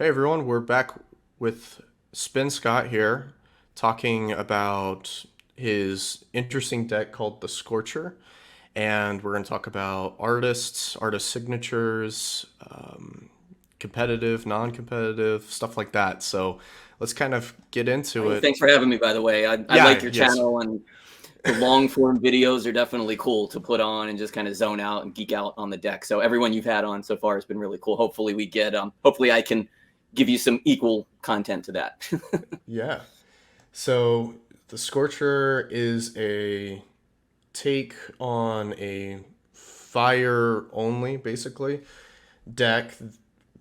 Hey everyone, we're back with Spinscott here, talking about his interesting deck called the Scorcher, and we're going to talk about artists, artist signatures, competitive, non-competitive, stuff like that. So let's kind of get into Hey, it. thanks for having me, by the way. I like Yeah, your yes, channel, and the long form videos are definitely cool to put on and just kind of zone out and geek out on the deck. So everyone you've had on so far has been really cool. Hopefully hopefully I can give you some equal content to that. yeah. So the Scorcher is a take on a fire only, basically deck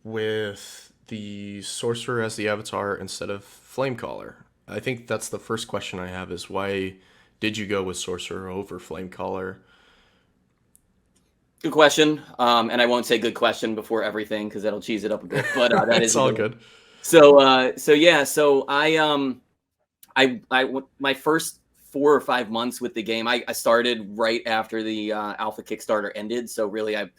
with the sorcerer as the avatar instead of flamecaller. I think that's the first question I have is why did you go with sorcerer over flamecaller? Good question. And I won't say good question before everything because that'll cheese it up a bit, but that It's is a all good one. good. So yeah, so my first 4 or 5 months with the game, I started right after the alpha Kickstarter ended. So really, I've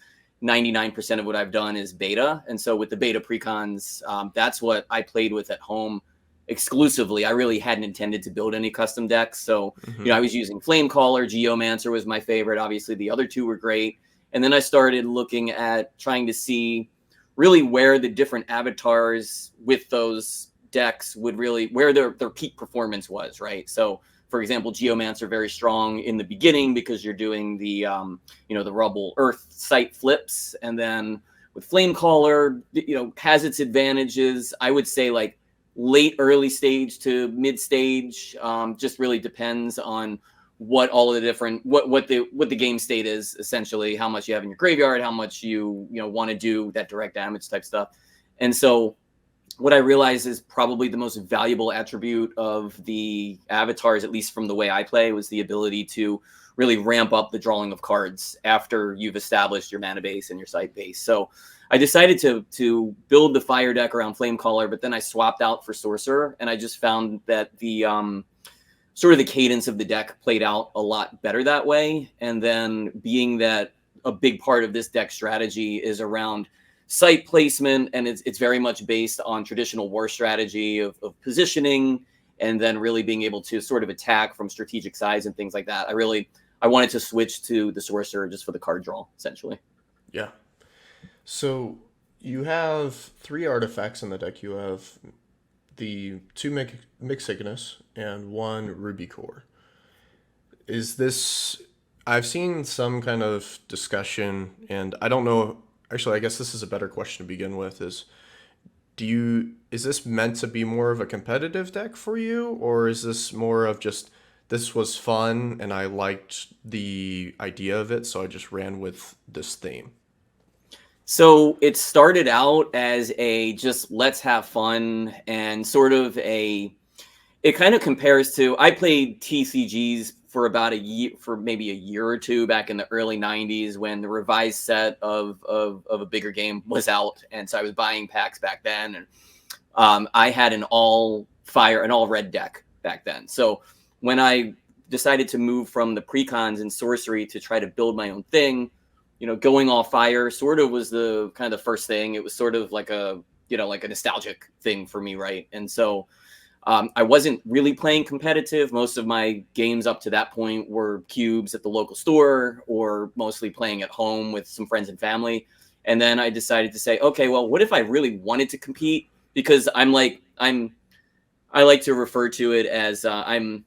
99% of what I've done is beta, and so with the beta precons, that's what I played with at home exclusively. I really hadn't intended to build any custom decks, so Hmm. I was using Flamecaller, Geomancer was my favorite. Obviously, the other two were great, and then I started looking at trying to see really where the different avatars with those decks would really where their peak performance was, right? So for example, Geomancer very strong in the beginning because you're doing the the rubble earth site flips, and then with Flamecaller, has its advantages. I would say like late early stage to mid stage, just really depends on what all of the different what the game state is, essentially how much you have in your graveyard, how much you want to do that direct damage type stuff. And so what I realized is probably the most valuable attribute of the avatars, at least from the way I play, was the ability to really ramp up the drawing of cards after you've established your mana base and your site base. So I decided to build the fire deck around Flamecaller, but then I swapped out for Sorcerer, and I just found that the sort of the cadence of the deck played out a lot better that way. And then being that a big part of this deck strategy is around site placement, and it's very much based on traditional war strategy of positioning, and then really being able to sort of attack from strategic sides and things like that. I wanted to switch to the sorcerer just for the card draw, essentially. Yeah. So you have three artifacts in the deck. You have the two Mix Ignis and one Ruby Core. Is this I've seen some kind of discussion, and I don't know. Actually, I guess this is a better question to begin with. Is this meant to be more of a competitive deck for you, or is this more of just this was fun and I liked the idea of it, so I just ran with this theme? So it started out as a just let's have fun, and sort of it kind of compares to, I played TCGs for about a year, for maybe a year or two back in the early 90s when the revised set of a bigger game was out. And so I was buying packs back then. And I had an all red deck back then. So when I decided to move from the precons and sorcery to try to build my own thing, going all fire sort of was the kind of the first thing. It was sort of like like a nostalgic thing for me, right? And so I wasn't really playing competitive. Most of my games up to that point were cubes at the local store, or mostly playing at home with some friends and family. And then I decided to say, okay, well, what if I really wanted to compete? Because I like to refer to it as I'm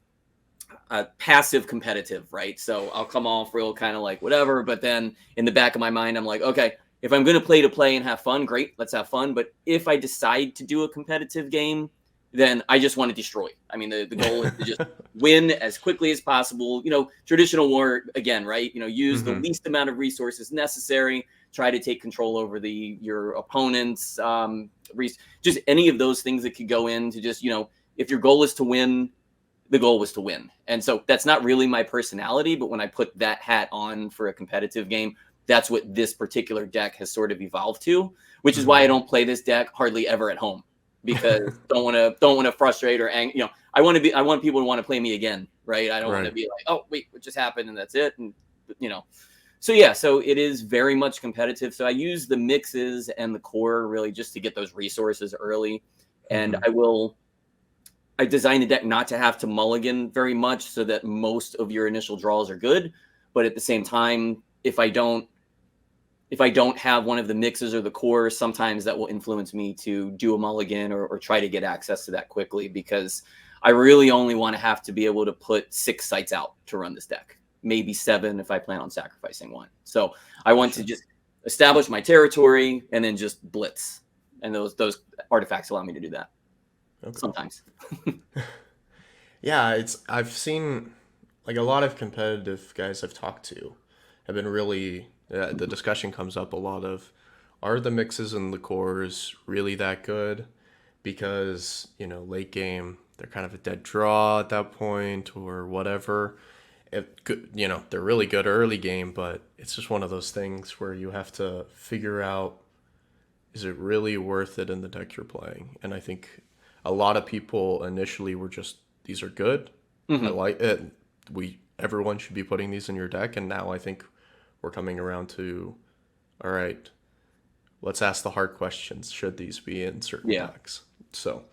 passive competitive, right? So I'll come off real kind of like whatever, but then in the back of my mind, I'm like, okay, if I'm going to play and have fun, great, let's have fun. But if I decide to do a competitive game, then I just want to destroy. I mean, the goal is to just win as quickly as possible. Traditional war again, right? Use the Hmm. least amount of resources necessary. Try to take control over your opponent's just any of those things that could go into just if your goal is to win, the goal was to win. And so that's not really my personality, but when I put that hat on for a competitive game, that's what this particular deck has sort of evolved to, which is why I Hmm. don't play this deck hardly ever at home, because don't want to frustrate or I want people to want to play me again, right? I don't want to Right. be like, oh wait, what just happened and that's it, and you know. So yeah, so it is very much competitive. So I use the mixes and the core really just to get those resources early. And Hmm. I design the deck not to have to mulligan very much so that most of your initial draws are good. But at the same time, if I don't have one of the mixes or the cores, sometimes that will influence me to do a mulligan or try to get access to that quickly, because I really only want to have to be able to put 6 sites out to run this deck, maybe 7 if I plan on sacrificing one. So I want to Gotcha. just establish my territory and then just blitz. And those artifacts allow me to do that Okay. sometimes. Yeah, I've seen like a lot of competitive guys I've talked to have been really the discussion comes up a lot of, are the mixes and the cores really that good? Because, late game they're kind of a dead draw at that point or whatever. They're really good early game, but it's just one of those things where you have to figure out, is it really worth it in the deck you're playing? And I think a lot of people initially were just, these are good. I Hmm. like it. Everyone should be putting these in your deck. And now I think we're coming around to, all right, let's ask the hard questions. Should these be in certain Yeah. decks? So,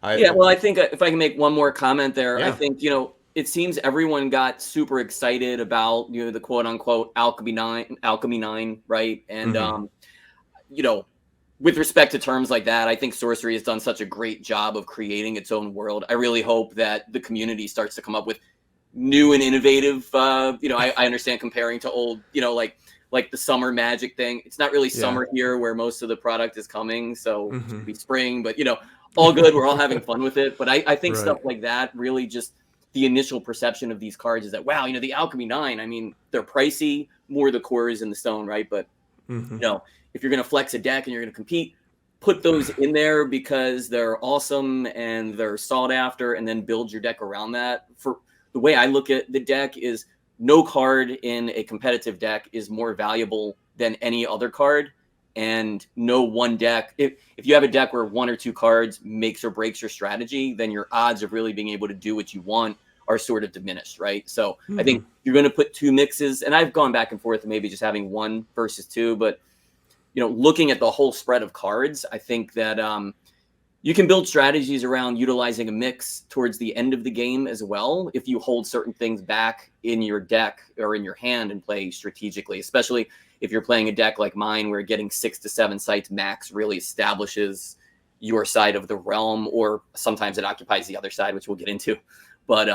Yeah, I well, I think if I can make one more comment there, I yeah. think, it seems everyone got super excited about, the quote unquote Alchemy 9, right? And Mm-hmm. you know, with respect to terms like that, I think sorcery has done such a great job of creating its own world. I really hope that the community starts to come up with new and innovative. I understand comparing to old, like the summer magic thing. It's not really Yeah. summer here where most of the product is coming, so it's Mm-hmm. gonna be spring. But all good. We're all having fun with it. But I think stuff Right. like that really just the initial perception of these cards is that wow, the Alchemy 9. I mean, they're pricey, more the cores in the stone, right? But Mm-hmm. you know, if you're going to flex a deck and you're going to compete, put those in there because they're awesome and they're sought after, and then build your deck around that. For the way I look at the deck is no card in a competitive deck is more valuable than any other card. And no one deck, if you have a deck where 1 or 2 cards makes or breaks your strategy, then your odds of really being able to do what you want are sort of diminished, right? So I Mm-hmm. think you're going to put 2 mixes, and I've gone back and forth, maybe just having 1 versus 2, but looking at the whole spread of cards, I think that you can build strategies around utilizing a mix towards the end of the game as well if you hold certain things back in your deck or in your hand and play strategically, especially if you're playing a deck like mine where getting 6 to 7 sites max really establishes your side of the realm, or sometimes it occupies the other side, which we'll get into. But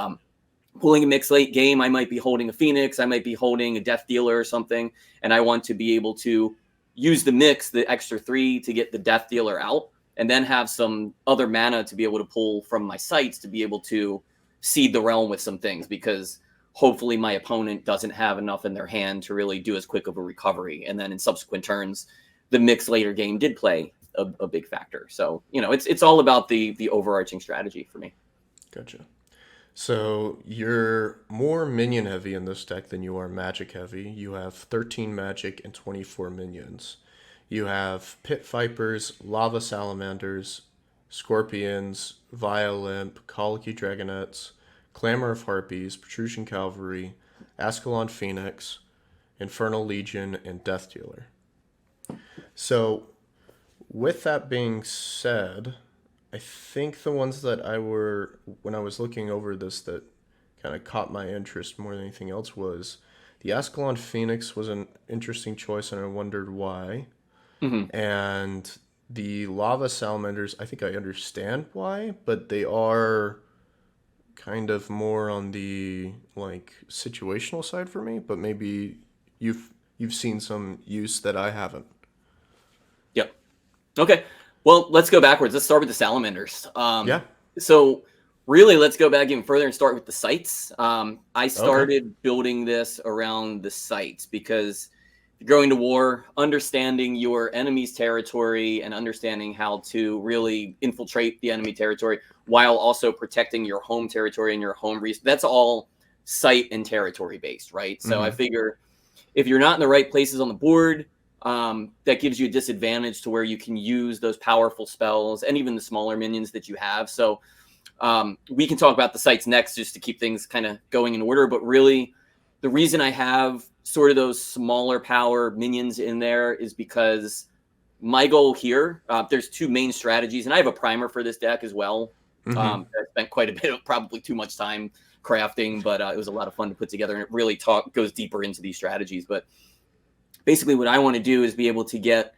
pulling a mix late game, I might be holding a Phoenix, I might be holding a Death Dealer or something, and I want to be able to use the mix, the extra 3 to get the Death Dealer out, and then have some other mana to be able to pull from my sites to be able to seed the realm with some things, because hopefully my opponent doesn't have enough in their hand to really do as quick of a recovery. And then in subsequent turns, the mix later game did play a big factor. So, it's all about the overarching strategy for me. Gotcha. So you're more minion heavy in this deck than you are magic heavy. You have 13 magic and 24 minions. You have pit vipers, lava salamanders, scorpions, violimp, colicky dragonettes, clamor of harpies, protrusion cavalry, Ascalon phoenix, infernal legion, and death dealer. So with that being said, I think the ones that when I was looking over this, that kind of caught my interest more than anything else was the Ascalon Phoenix was an interesting choice, and I wondered why. Mm-hmm. And the Lava Salamanders, I think I understand why, but they are kind of more on the like situational side for me. But maybe you've seen some use that I haven't. Yep. Okay. Well, let's go backwards. Let's start with the salamanders. Yeah. So really, let's go back even further and start with the sites. I Okay. started building this around the sites because if you're going to war, understanding your enemy's territory and understanding how to really infiltrate the enemy territory while also protecting your home territory and your home that's all site and territory based, right? So I Mm-hmm. figure if you're not in the right places on the board, that gives you a disadvantage to where you can use those powerful spells and even the smaller minions that you have. So we can talk about the sites next just to keep things kind of going in order. But really, the reason I have sort of those smaller power minions in there is because my goal here, there's two main strategies, and I have a primer for this deck as well. I spent quite a bit of probably too much time crafting, but it was a lot of fun to put together, and it really goes deeper into these strategies. But basically what I want to do is be able to get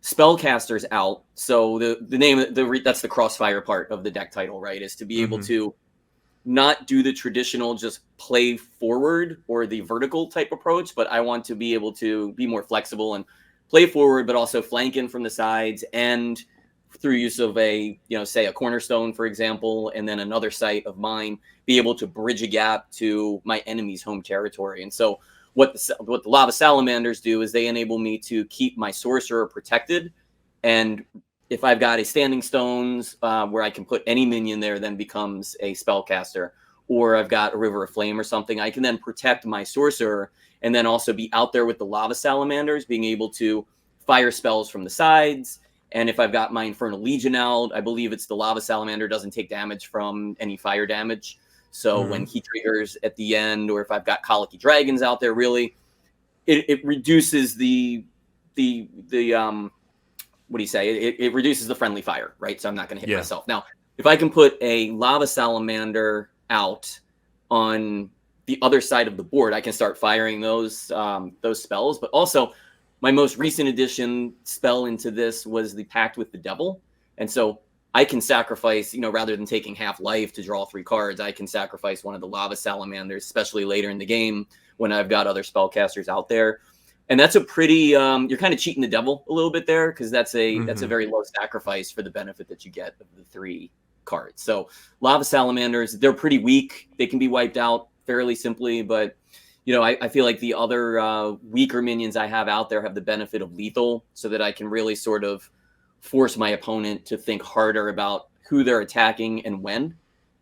spellcasters out. So the name, that's the crossfire part of the deck title, right? Is to be able to not do the traditional just play forward or the vertical type approach, but I want to be able to be more flexible and play forward, but also flank in from the sides, and through use of a, say a cornerstone, for example, and then another site of mine, be able to bridge a gap to my enemy's home territory. And so what the lava salamanders do is they enable me to keep my sorcerer protected. And if I've got a standing stones where I can put any minion there, then becomes a spellcaster, or I've got a river of flame or something, I can then protect my sorcerer and then also be out there with the lava salamanders, being able to fire spells from the sides. And if I've got my Infernal Legion out, I believe it's the lava salamander doesn't take damage from any fire damage. So when he triggers at the end, or if I've got Colicky Dragons out there, really, it reduces the what do you say? It reduces the friendly fire, right? So I'm not going to hit myself. Now, if I can put a lava salamander out on the other side of the board, I can start firing those spells. But also, my most recent addition spell into this was the Pact with the Devil. And so I can sacrifice, rather than taking half life to draw 3 cards, I can sacrifice one of the lava salamanders, especially later in the game when I've got other spellcasters out there. And that's a pretty, you're kind of cheating the devil a little bit there, because that's a very low sacrifice for the benefit that you get of the 3 cards. So lava salamanders, they're pretty weak. They can be wiped out fairly simply, but I feel like the other weaker minions I have out there have the benefit of lethal, so that I can really sort of force my opponent to think harder about who they're attacking and when,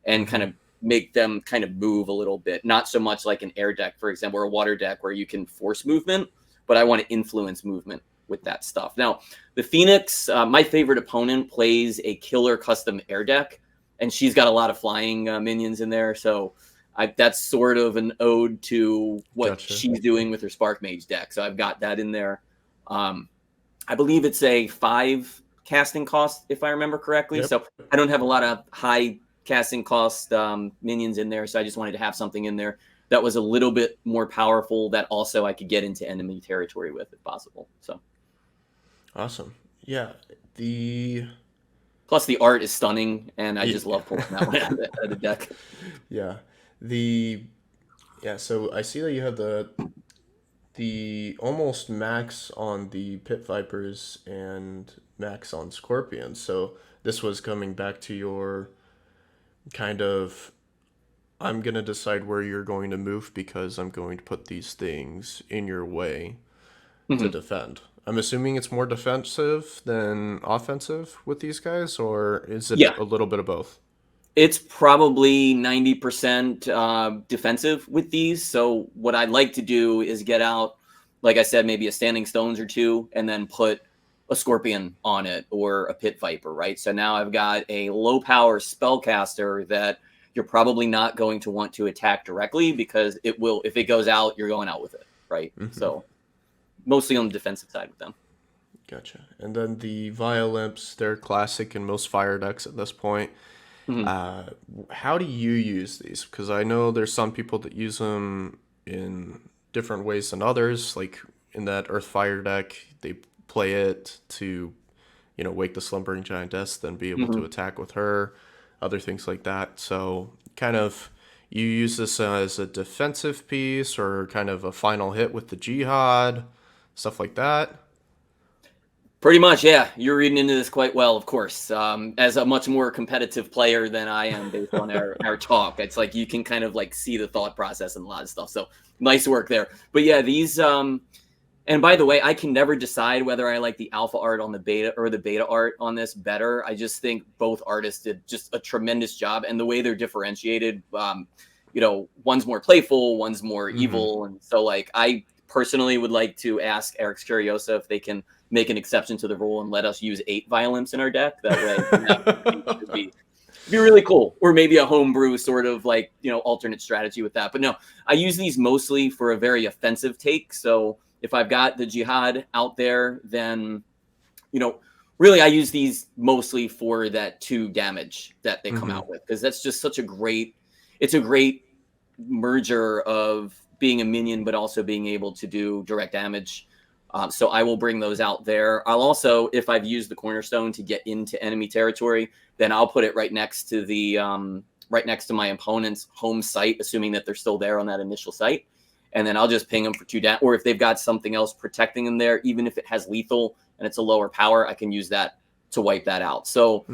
and kind of make them kind of move a little bit. Not so much like an air deck, for example, or a water deck where you can force movement, but I want to influence movement with that stuff. Now, the Phoenix, my favorite opponent, plays a killer custom air deck, and she's got a lot of flying minions in there. So that's sort of an ode to what she's doing with her Spark Mage deck. So I've got that in there. I believe it's a 5 casting cost, if I remember correctly. So I don't have a lot of high casting cost minions in there. So I just wanted to have something in there that was a little bit more powerful, that also I could get into enemy territory with if possible. So awesome. Yeah. Plus the art is stunning, and I just love pulling that one out of the deck. Yeah. So I see that you have the almost max on the Pit Vipers and max on Scorpions. So this was coming back to your kind of, I'm going to decide where you're going to move because I'm going to put these things in your way to defend. I'm assuming it's more defensive than offensive with these guys, or is it a little bit of both? It's probably 90% defensive with these. So what I'd like to do is get out, like I said, maybe a Standing Stones or 2, and then put a Scorpion on it, or a Pit Viper, right? So now I've got a low power spellcaster that you're probably not going to want to attack directly, because it will, if it goes out, you're going out with it, right? So mostly on the defensive side with them. Gotcha. And then the Violimps, they're classic in most fire decks at this point. How do you use these? Because I know there's some people that use them in different ways than others. Like in that Earth Fire deck, they play it to, wake the Slumbering Giantess, then be able to attack with her, other things like that. So kind of, you use this as a defensive piece, or kind of a final hit with the Jihad, stuff like that. Pretty much, yeah. You're reading into this quite well, of course. As a much more competitive player than I am based on our talk, it's like you can kind of like see the thought process and a lot of stuff. So nice work there. But yeah, these, and by the way, I can never decide whether I like the alpha art on the beta or the beta art on this better. I just think both artists did just a tremendous job, and the way they're differentiated, one's more playful, one's more evil. And so like, I personally would like to ask Eric's Curiosa if they can make an exception to the rule and let us use 8 Violimps in our deck. That way, be really cool. Or maybe a homebrew sort of like, alternate strategy with that. But no, I use these mostly for a very offensive take. So if I've got the Jihad out there, then, really I use these mostly for that 2 damage that they come out with. Because that's just such a great merger of being a minion, but also being able to do direct damage. So I will bring those out there. I'll also, if I've used the cornerstone to get into enemy territory, then I'll put it right next to the right next to my opponent's home site, assuming that they're still there on that initial site. And then I'll just ping them for 2 down. Or if they've got something else protecting them there, even if it has lethal and it's a lower power, I can use that to wipe that out. So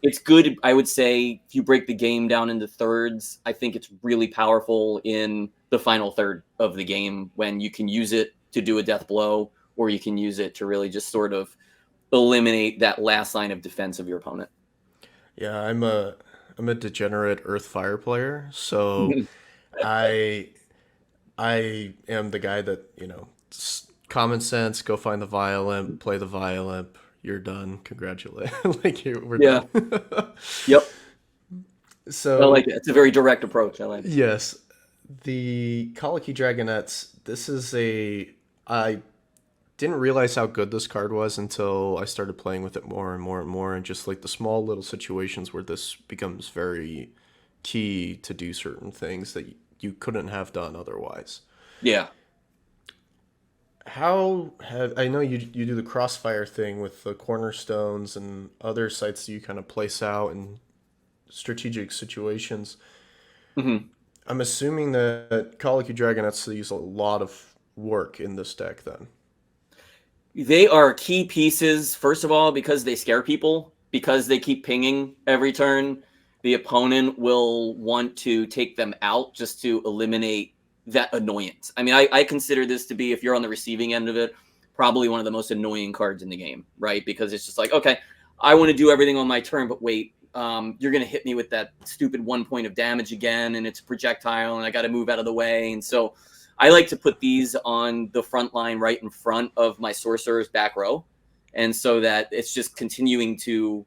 it's good. I would say if you break the game down into thirds, I think it's really powerful in the final third of the game when you can use it to do a death blow, or you can use it to really just sort of eliminate that last line of defense of your opponent. Yeah, I'm a degenerate Earth Fire player, so I am the guy that, common sense, go find the violent, play the violent, you're done. Congratulations. We're done. Yep. So I like it. It's a very direct approach. I like it. Yes. The Colicky Dragonettes, I didn't realize how good this card was until I started playing with it more and more and more, and just like the small little situations where this becomes very key to do certain things that you couldn't have done otherwise. Yeah. I know you do the crossfire thing with the cornerstones and other sites that you kind of place out in strategic situations. I'm assuming that Colicky Dragonettes use a lot of work in this deck then. They are key pieces, first of all, because they scare people, because they keep pinging every turn. The opponent will want to take them out just to eliminate that annoyance. I mean, I consider this to be, if you're on the receiving end of it, probably one of the most annoying cards in the game, right? Because it's just like, okay, I want to do everything on my turn, but wait, you're going to hit me with that stupid 1 point of damage again, and it's a projectile, and I got to move out of the way. And so I like to put these on the front line right in front of my sorcerer's back row, and so that it's just continuing to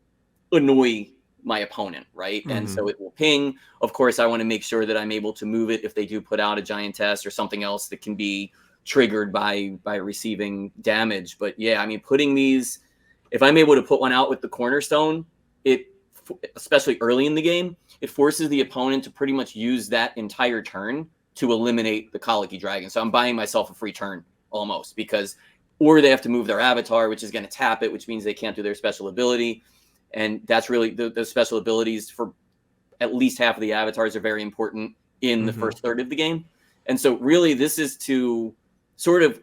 annoy my opponent, right? And so it will ping. Of course, I want to make sure that I'm able to move it if they do put out a giantess or something else that can be triggered by receiving damage. But yeah, I mean, putting these, if I'm able to put one out with the cornerstone, it, especially early in the game, it forces the opponent to pretty much use that entire turn to eliminate the Colicky Dragon. So I'm buying myself a free turn almost, because, or they have to move their avatar, which is going to tap it, which means they can't do their special ability. And that's really the special abilities for at least half of the avatars are very important in the first third of the game. And so really this is to sort of,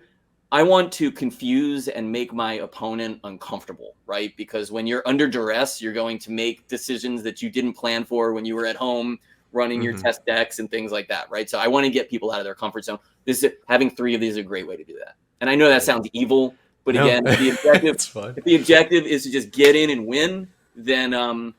I want to confuse and make my opponent uncomfortable, right? Because when you're under duress, you're going to make decisions that you didn't plan for when you were at home running your test decks and things like that, right? So I want to get people out of their comfort zone. Having 3 of these is a great way to do that. And I know that sounds evil, but again, if the objective is to just get in and win, then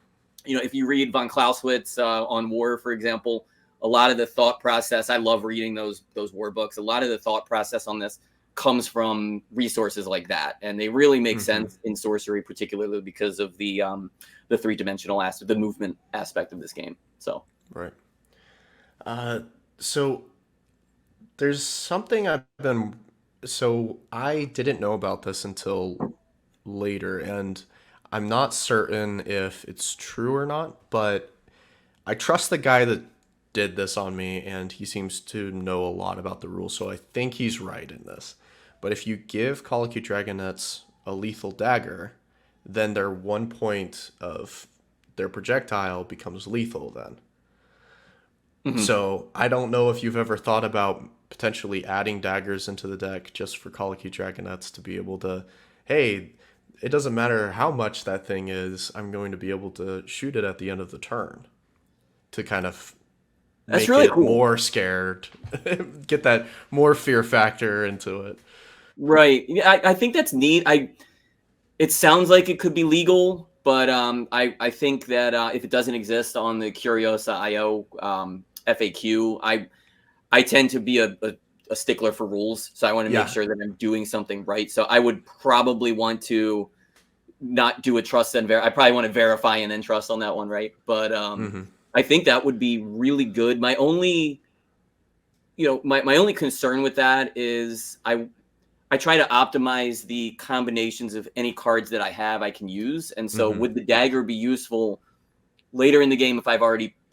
if you read von Clausewitz on war, for example, a lot of the thought process, I love reading those war books. A lot of the thought process on this comes from resources like that, and they really make sense in sorcery, particularly because of the 3-dimensional aspect, the movement aspect of this game. So right. So there's something I didn't know about this until later, and I'm not certain if it's true or not, but I trust the guy that did this on me, and he seems to know a lot about the rules, so I think he's right in this. But if you give Colicky Dragonettes a lethal dagger, then their 1 point of their projectile becomes lethal then. So I don't know if you've ever thought about potentially adding daggers into the deck just for Colicky Dragonettes to be able to, hey, it doesn't matter how much that thing is, I'm going to be able to shoot it at the end of the turn to kind of make really it cool. More scared, get that more fear factor into it. Right. Yeah, I think that's neat. It sounds like it could be legal, but I think that if it doesn't exist on the Curiosa.io FAQ, I tend to be a stickler for rules, so I want to make sure that I'm doing something right. So I would probably want to not do a trust and I probably want to verify and then trust on that one, right? But Mm-hmm. I think that would be really good. My only, my only concern with that is I try to optimize the combinations of any cards that I have I can use. And so Mm-hmm. would the dagger be useful later in the game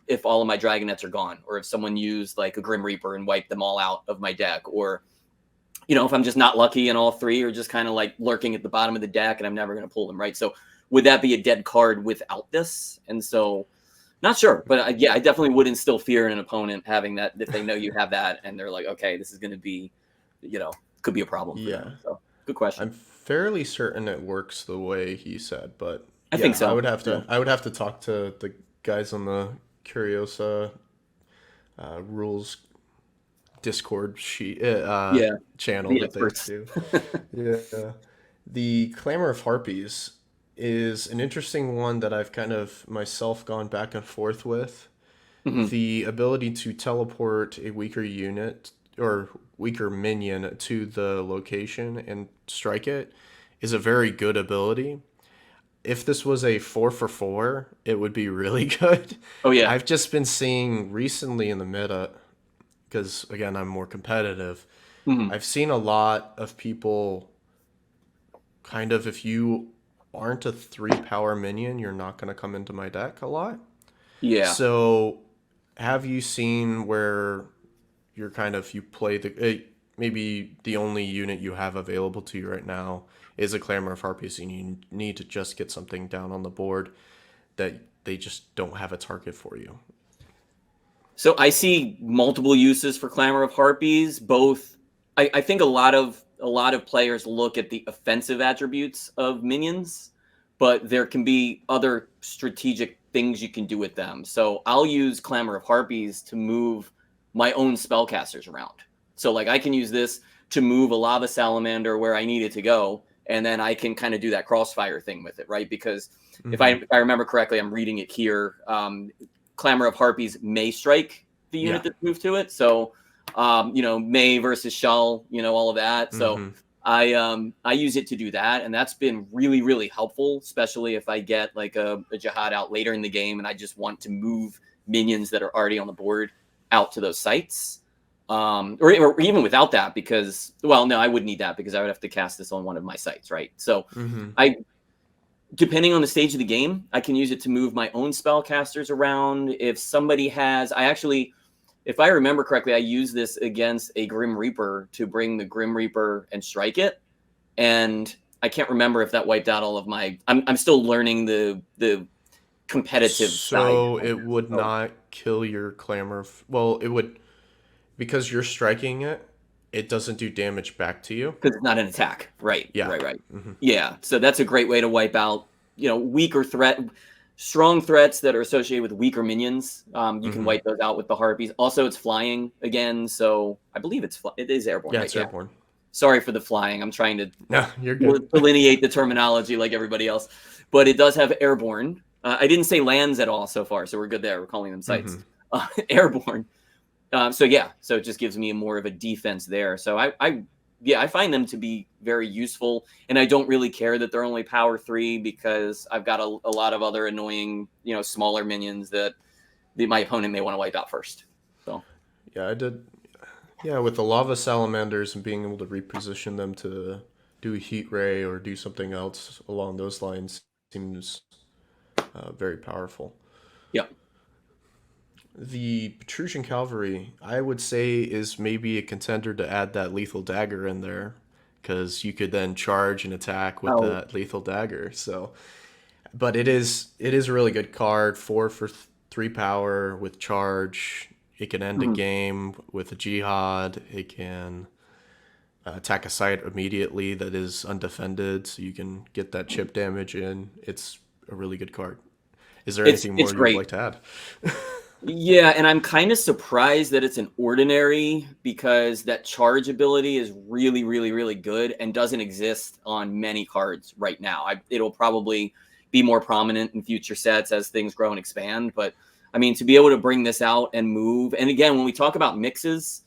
if all of my Dragonets are gone, or if someone used like a Grim Reaper and wiped them all out of my deck, or if I'm just not lucky and all three are just kind of like lurking at the bottom of the deck and I'm never going to pull them, right? So would that be a dead card without this? And so not sure, but I definitely would instill fear in an opponent having that, if they know you have that and they're like, okay, this is going to be, could be a problem for Yeah. them. So good question. I'm fairly certain it works the way he said, but I think yeah, I so. would have Yeah. to I would have to talk to the guys on the Curiosa rules Discord Yeah. channel The that they experts. do. Yeah. The Clamor of Harpies is an interesting one that I've kind of myself gone back and forth with. Mhm. The ability to teleport a weaker unit or weaker minion to the location and strike it is a very good ability. If this was a 4 for 4, it would be really good. Oh yeah. I've just been seeing recently in the meta, because again, I'm more competitive. Mhm. I've seen a lot of people kind of, if you aren't a 3 power minion, you're not going to come into my deck a lot. Yeah. So, have you seen where you're kind of, you play maybe the only unit you have available to you right now is a Clamor of Harpies, and you need to just get something down on the board that they just don't have a target for you? So I see multiple uses for Clamor of Harpies. Both, I think a lot of players look at the offensive attributes of minions, but there can be other strategic things you can do with them. So I'll use Clamor of Harpies to move my own spellcasters around. So like I can use this to move a Lava Salamander where I need it to go, and then I can kind of do that crossfire thing with it, right? Because Mm-hmm. if I remember correctly, I'm reading it here. Clamor of Harpies may strike the Yeah. unit that's moved to it. So, may versus shall, all of that. So Mm-hmm. I use it to do that, and that's been really, really helpful, especially if I get like a jihad out later in the game and I just want to move minions that are already on the board out to those sites. Or even without that, because no, I would need that because I would have to cast this on one of my sites, right? So Mm-hmm. I depending on the stage of the game, I can use it to move my own spellcasters around. If somebody has, if I remember correctly, I use this against a Grim Reaper to bring the Grim Reaper and strike it. And I can't remember if that wiped out all of my. I'm still learning the competitive side. So it would So, not kill your Clamor. Well, it would, because you're striking it. It doesn't do damage back to you. because it's not an attack, right? Yeah. Right. Mm-hmm. Yeah. So that's a great way to wipe out, weaker strong threats that are associated with weaker minions. You can Mm-hmm. wipe those out with the Harpies. Also, it's flying again, so I believe it is airborne, Yeah, right? it's Yeah. airborne. Sorry for the flying. I'm trying to No, you're good. delineate the terminology like everybody else, but it does have airborne. I didn't say lands at all so far, so we're good there. We're calling them sites. Mm-hmm. Airborne. So it just gives me more of a defense there. So I find them to be very useful, and I don't really care that they're only power 3 because I've got a lot of other annoying, smaller minions that my opponent may want to wipe out first. So Yeah, I did. Yeah, with the lava salamanders and being able to reposition them to do a heat ray or do something else along those lines seems very powerful. yeah, The Petrusian Cavalry, I would say, is maybe a contender to add that lethal dagger in there, because you could then charge and attack with oh, that lethal dagger. So, but it is a really good card. 4 for 3 power with charge. It can end a mhm. game with a jihad. It can attack a site immediately that is undefended, so you can get that chip damage in. It's a really good card. Is there anything It's more you would great. like to add? Yeah, and I'm kind of surprised that it's an ordinary because that charge ability is really, really, really good and doesn't exist on many cards right now. It'll probably be more prominent in future sets as things grow and expand. But I mean, to be able to bring this out and move, and again, when we talk about mixes,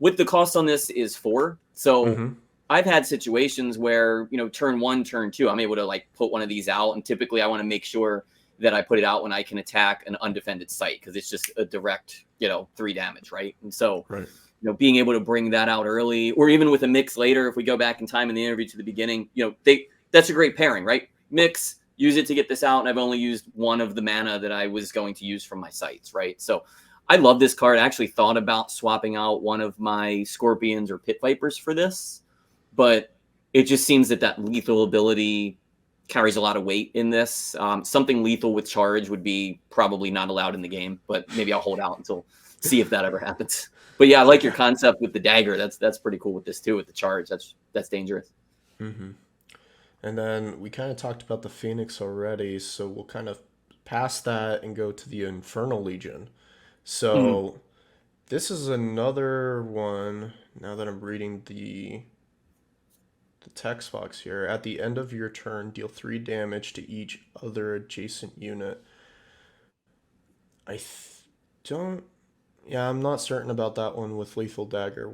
with the cost on this is 4. So Mm-hmm. I've had situations where, turn 1, turn 2, I'm able to like put one of these out. And typically I want to make sure that I put it out when I can attack an undefended site, because it's just a direct, 3 damage, right? And so, Right. being able to bring that out early, or even with a mix later, if we go back in time in the interview to the beginning, that's a great pairing, right? Mix, use it to get this out, and I've only used one of the mana that I was going to use from my sites, right? So I love this card. I actually thought about swapping out one of my Scorpions or Pit Vipers for this, but it just seems that lethal ability carries a lot of weight in this. Something lethal with charge would be probably not allowed in the game, but maybe I'll hold out until see if that ever happens. But yeah, I like your concept with the dagger. That's pretty cool with this too, with the charge. That's dangerous. Mm-hmm. And then we kind of talked about the Phoenix already, so we'll kind of pass that and go to the Infernal Legion. Mhm. So this is another one. Now that I'm reading the text box here, at the end of your turn, deal 3 damage to each other adjacent unit. I don't. Yeah, I'm not certain about that one with Lethal Dagger.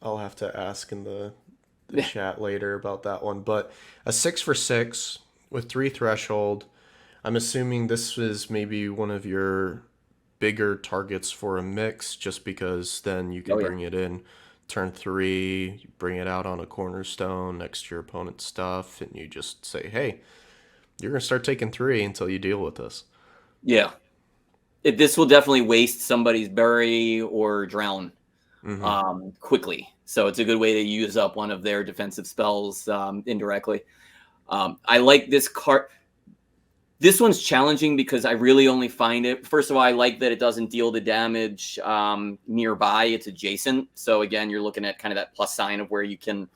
I'll have to ask in the chat later about that one. But a 6 for 6 with 3 threshold. I'm assuming this is maybe one of your bigger targets for a mix, just because then you can Oh yeah. bring it in turn 3, you bring it out on a cornerstone next to your opponent's stuff, and you just say, hey, you're going to start taking 3 until you deal with this. Yeah. This will definitely waste somebody's bury or drown quickly. So it's a good way to use up one of their defensive spells indirectly. I like this card. This one's challenging because I really only find it. First of all, I like that it doesn't deal the damage nearby. It's adjacent. So again, you're looking at kind of that plus sign of where you can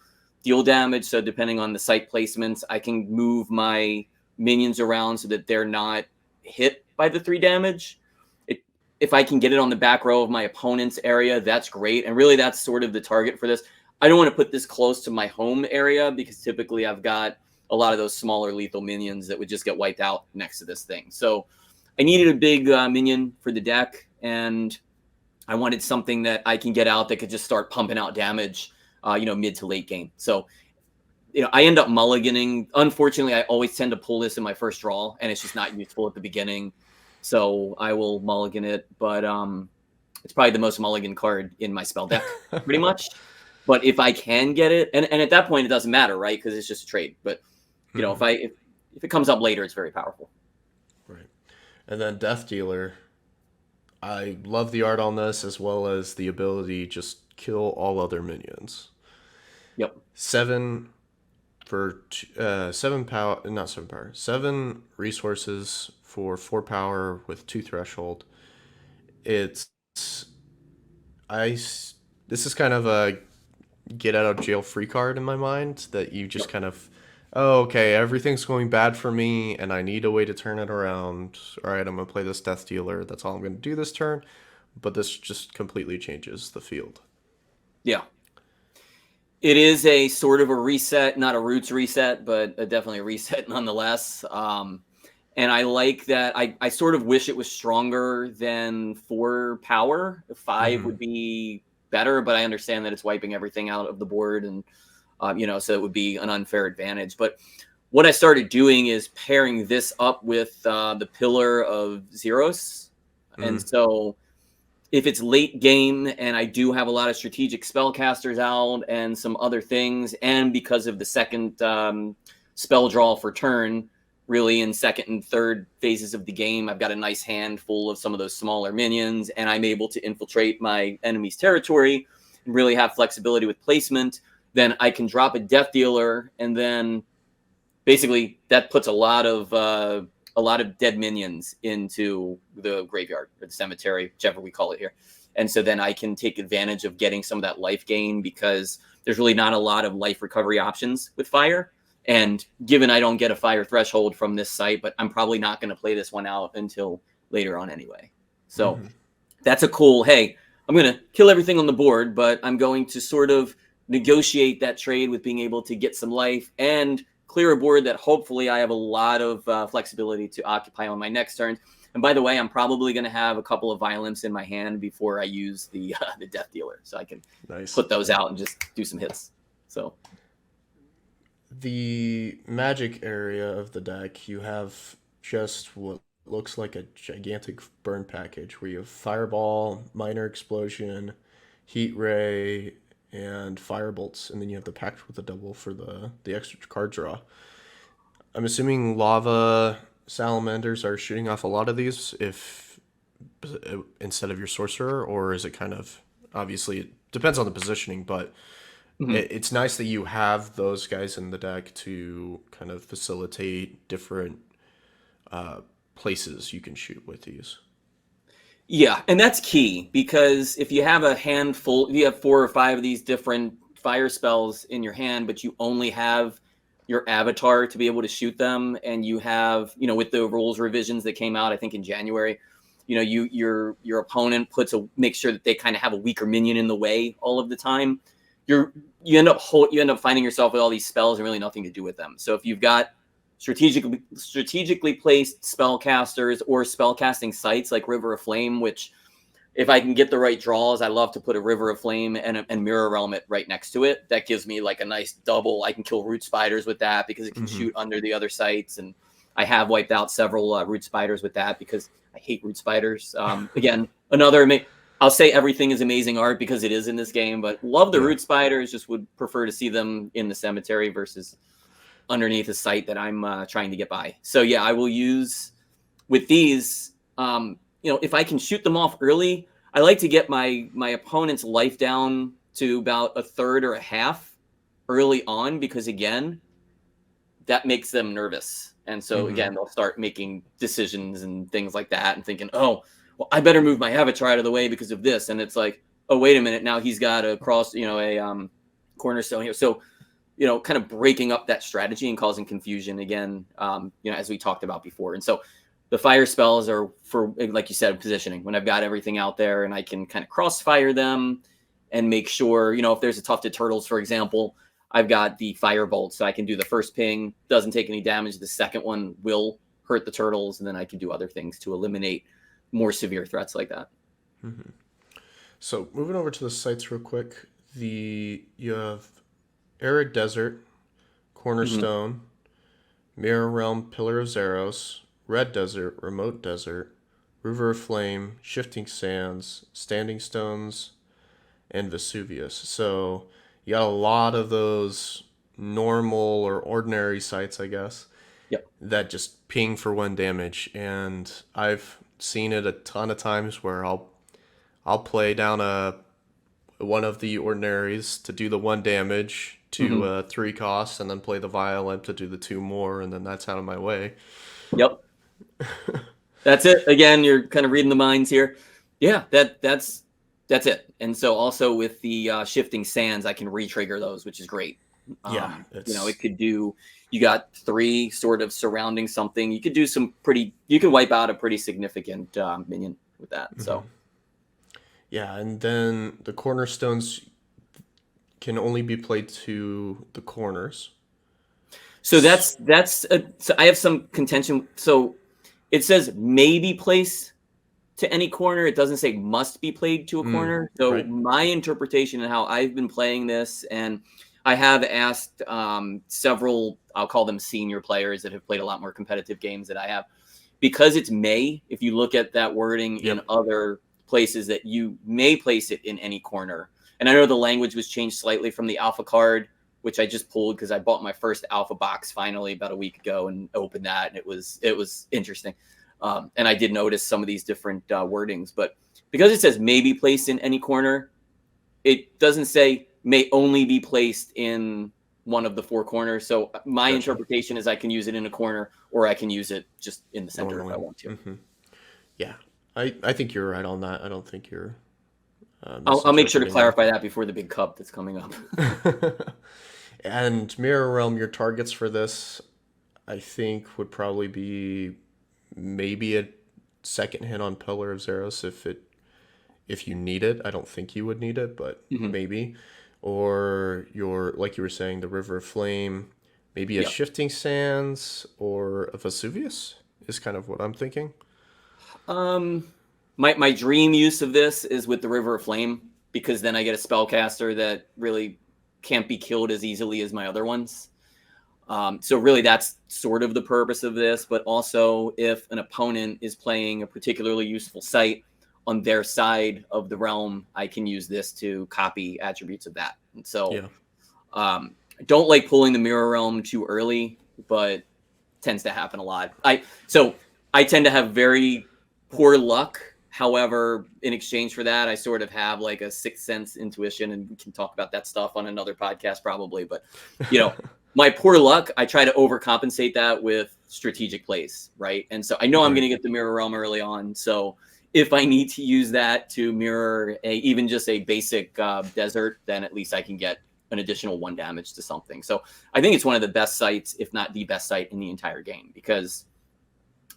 deal damage. So depending on the site placements, I can move my minions around so that they're not hit by the 3 damage. If I can get it on the back row of my opponent's area, that's great. And really, that's sort of the target for this. I don't want to put this close to my home area because typically I've got a lot of those smaller lethal minions that would just get wiped out next to this thing. So I needed a big minion for the deck, and I wanted something that I can get out that could just start pumping out damage, mid to late game. So, I end up mulliganing. Unfortunately, I always tend to pull this in my first draw, and it's just not useful at the beginning. So I will mulligan it, but it's probably the most mulligan card in my spell deck, pretty much. But if I can get it, and at that point it doesn't matter, right? Because it's just a trade. But if it comes up later, it's very powerful. Right. And then Death Dealer. I love the art on this, as well as the ability just kill all other minions. Yep. 7 for 7 power, not 7 power, 7 resources for 4 power with 2 threshold. It's this is kind of a get out of jail free card in my mind, that you just kind of, oh, okay, everything's going bad for me and I need a way to turn it around. All right, I'm going to play this Death Dealer. That's all I'm going to do this turn. But this just completely changes the field. Yeah. It is a sort of a reset, not a roots reset, but definitely a reset nonetheless. And I like that. I sort of wish it was stronger than 4 power. 5 would be better, but I understand that it's wiping everything out of the board, and so it would be an unfair advantage. But what I started doing is pairing this up with the Pillar of Zeros, and so if it's late game and I do have a lot of strategic spellcasters out and some other things, and because of the second spell draw for turn, really in second and third phases of the game, I've got a nice hand full of some of those smaller minions, and I'm able to infiltrate my enemy's territory and really have flexibility with placement. Then I can drop a Death Dealer, and then basically that puts a lot of dead minions into the graveyard or the cemetery, whichever we call it here. And so then I can take advantage of getting some of that life gain, because there's really not a lot of life recovery options with fire. And given I don't get a fire threshold from this site, but I'm probably not going to play this one out until later on anyway. So that's a cool, hey, I'm going to kill everything on the board, but I'm going to sort of negotiate that trade with being able to get some life and clear a board that hopefully I have a lot of flexibility to occupy on my next turn. And by the way, I'm probably going to have a couple of violence in my hand before I use the Death Dealer, so I can put those out and just do some hits. So the magic area of the deck, you have just what looks like a gigantic burn package where you have Fireball, Minor Explosion, Heat Ray, and Firebolts, and then you have the Pact with a double for the extra card draw. I'm assuming Lava Salamanders are shooting off a lot of these if instead of your Sorcerer, or is it kind of obviously it depends on the positioning, but Mhm. it's nice that you have those guys in the deck to kind of facilitate different places you can shoot with these. Yeah, and that's key because if you have a handful, if you have 4 or 5 of these different fire spells in your hand, but you only have your avatar to be able to shoot them, and you have, with the rules revisions that came out, I think in January, your opponent makes sure that they kind of have a weaker minion in the way all of the time. You're you end up finding yourself with all these spells and really nothing to do with them. So if you've got strategically placed spellcasters or spellcasting sites like River of Flame, which if I can get the right draws, I love to put a River of Flame and Mirror Realm it right next to it. That gives me like a nice double. I can kill root spiders with that because it can Mm-hmm. shoot under the other sites, and I have wiped out several root spiders with that because I hate root spiders. Again, I'll say everything is amazing art because it is in this game, but love the Yeah. root spiders. Just would prefer to see them in the cemetery versus underneath a site that I'm trying to get by. So yeah, I will use with these. If I can shoot them off early, I like to get my opponent's life down to about a third or a half early on because again, that makes them nervous, and so Mm-hmm. again, they'll start making decisions and things like that, and thinking, oh, well, I better move my avatar out of the way because of this, and it's like, oh, wait a minute, now he's got a cross, a cornerstone here, so kind of breaking up that strategy and causing confusion again, as we talked about before. And so the fire spells are for, like you said, positioning. When I've got everything out there and I can kind of crossfire them and make sure, if there's a tufted turtles, for example, I've got the firebolt, so I can do the first ping, doesn't take any damage. The second one will hurt the turtles, and then I can do other things to eliminate more severe threats like that. Mm-hmm. So moving over to the sites real quick, you have Arid Desert, Mm-hmm. Cornerstone, Mirror Realm, Pillar of Zaros, Red Desert, Remote Desert, River of Flame, Shifting Sands, Standing Stones, and Vesuvius. So you got a lot of those normal or ordinary sites, I guess, Yep. that just ping for 1 damage. And I've seen it a ton of times where I'll play down one of the ordinaries to do the 1 damage to Mm-hmm. 3 costs, and then play the violent to do the 2 more, and then that's out of my way. Yep. That's it. Again, you're kind of reading the minds here. Yeah, that's it. And so also with the shifting sands, I can re-trigger those, which is great. Yeah, It it's could do. You got 3 sort of surrounding something. You could do some pretty. You can wipe out a pretty significant minion with that. So yeah, and then the cornerstones can only be played to the corners. so so I have some contention. So it says maybe place to any corner. It doesn't say must be played to a Mm, corner. So right. my interpretation and how I've been playing this, and I have asked several, I'll call them senior players that have played a lot more competitive games than I have, because it's may. If you look at that wording in Yep. other places, that you may place it in any corner. And I know the language was changed slightly from the alpha card, which I just pulled because I bought my first alpha box finally about a week ago and opened that, and it was interesting. And I did notice some of these different wordings, but because it says may be placed in any corner, it doesn't say may only be placed in one of the 4 corners. So my Gotcha. interpretation is I can use it in a corner, or I can use it just in the center if I Normally. want to. Yeah. I think you're right on that. I don't think you're I'll make sure to misinterpreting that. clarify that before the big cup that's coming up. And Mirror Realm, your targets for this, I think, would probably be maybe a second hit on Pillar of Zeros if you need it. I don't think you would need it, but Mhm. maybe. Or your like you were saying, the River of Flame, maybe a Yep. Shifting Sands or a Vesuvius is kind of what I'm thinking. Um, my dream use of this is with the River of Flame, because then I get a spellcaster that really can't be killed as easily as my other ones. So really that's sort of the purpose of this, but also if an opponent is playing a particularly useful site on their side of the realm, I can use this to copy attributes of that. And so Yeah. I don't like pulling the mirror realm too early, but tends to happen a lot. I tend to have very poor luck. However, in exchange for that, I sort of have like a sixth sense intuition, and we can talk about that stuff on another podcast probably. But you know, my poor luck, I try to overcompensate that with strategic plays, right? And so I know I'm Right. going to get the mirror realm early on. So if I need to use that to mirror even just a basic desert, then at least I can get an additional 1 damage to something. So I think it's one of the best sites, if not the best site in the entire game, because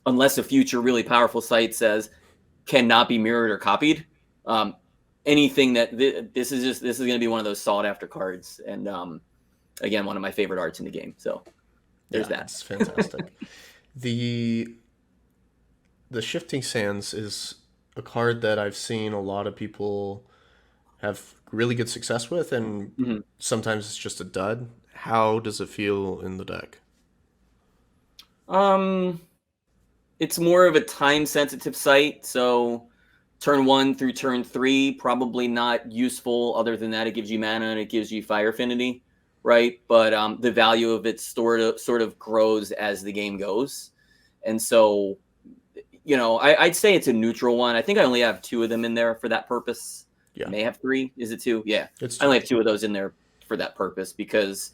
unless a future really powerful site says cannot be mirrored or copied, anything that this is going to be one of those sought after cards, and again, one of my favorite arts in the game. So there's Yeah, that. it's fantastic. the the Shifting Sands is a card that I've seen a lot of people have really good success with, and Mhm. sometimes it's just a dud. How does it feel in the deck? Um, it's more of a time sensitive site, so turn 1 through turn 3 probably not useful. Other than that, it gives you mana and it gives you fire affinity, right? But the value of it sort of grows as the game goes, and so I'd say it's a neutral one. I think I only have 2 of them in there for that purpose. I Yeah, may have 3. Is it 2? Yeah, it's I only two. have 2 of those in there for that purpose because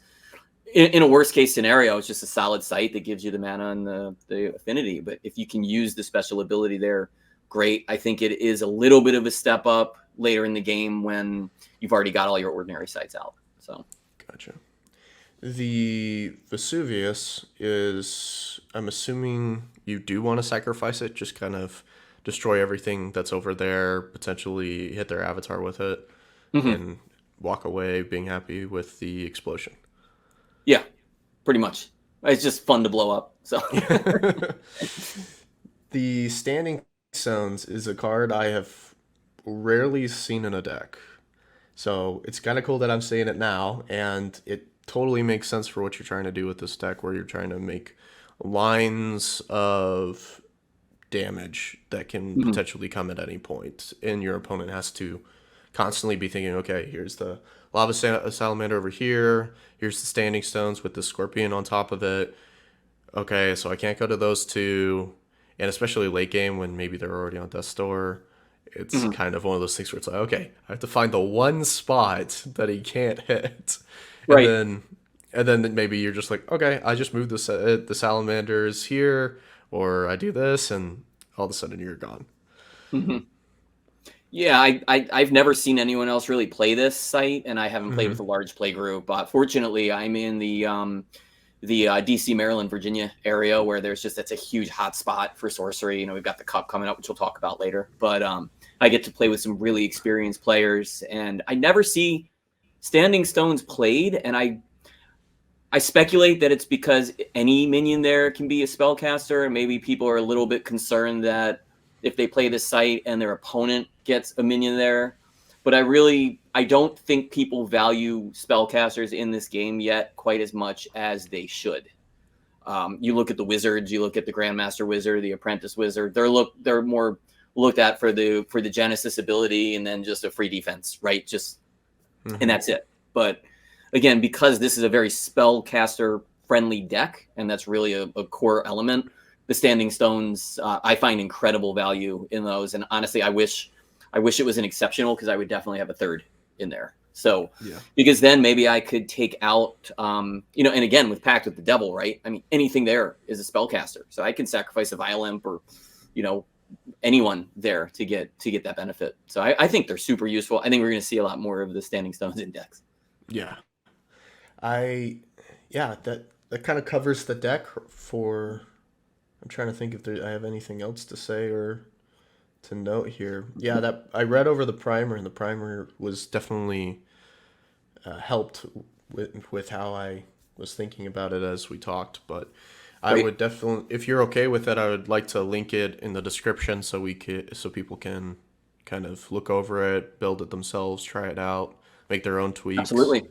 in a worst case scenario, it's just a solid site that gives you the mana and the affinity. But if you can use the special ability there, great. I think it is a little bit of a step up later in the game when you've already got all your ordinary sites out. So Gotcha. The Vesuvius is, I'm assuming you do want to sacrifice it, just kind of destroy everything that's over there, potentially hit their avatar with it, mhm. and walk away being happy with the explosion. Yeah, pretty much. It's just fun to blow up. So The Standing Stones is a card I have rarely seen in a deck. So it's kind of cool that I'm saying it now, and it totally makes sense for what you're trying to do with this deck, where you're trying to make lines of damage that can mhm. potentially come at any point, and your opponent has to constantly be thinking, okay, here's the salamander over here, here's the Standing Stones with the scorpion on top of it. Okay, so I can't go to those two, and especially late game when maybe they're already on death's door. It's Mhm. kind of one of those things where it's like, okay, I have to find the one spot that he can't hit, and Right. then and then maybe you're just like, okay, I just move the salamanders here, or I do this, and all of a sudden you're gone. Mhm. Yeah, I've never seen anyone else really play this site, and I haven't played with Mm-hmm. a large play group. Fortunately, I'm in the DC, Maryland, Virginia area where that's a huge hot spot for sorcery. We've got the cup coming up, which we'll talk about later. But I get to play with some really experienced players, and I never see Standing Stones played, and I speculate that it's because any minion there can be a spellcaster, and maybe people are a little bit concerned that if they play this site and their opponent gets a minion there. But I don't think people value spellcasters in this game yet quite as much as they should. You look at the wizards, you look at the Grandmaster Wizard, the Apprentice Wizard. They're more looked at for the Genesis ability and then just a free defense, right? And Mm-hmm. that's it. But again, because this is a very spellcaster friendly deck, and that's really a core element, the Standing Stones, I find incredible value in those. And honestly, I wish it was an exceptional because I would definitely have a third in there. So Yeah. because then maybe I could take out, and again with Pact with the Devil, right? I mean, anything there is a spellcaster, so I can sacrifice a Violent or, you know, anyone there to get that benefit. So I think they're super useful. I think we're going to see a lot more of the Standing Stones index. Yeah. I yeah, that kind of covers the deck for. I'm trying to think if I have anything else to say or to note here. Yeah, that I read over the primer, and the primer was definitely helped with how I was thinking about it as we talked. But I Great. would definitely, if you're okay with it, I would like to link it in the description so people can kind of look over it, build it themselves, try it out, make their own tweaks. Absolutely.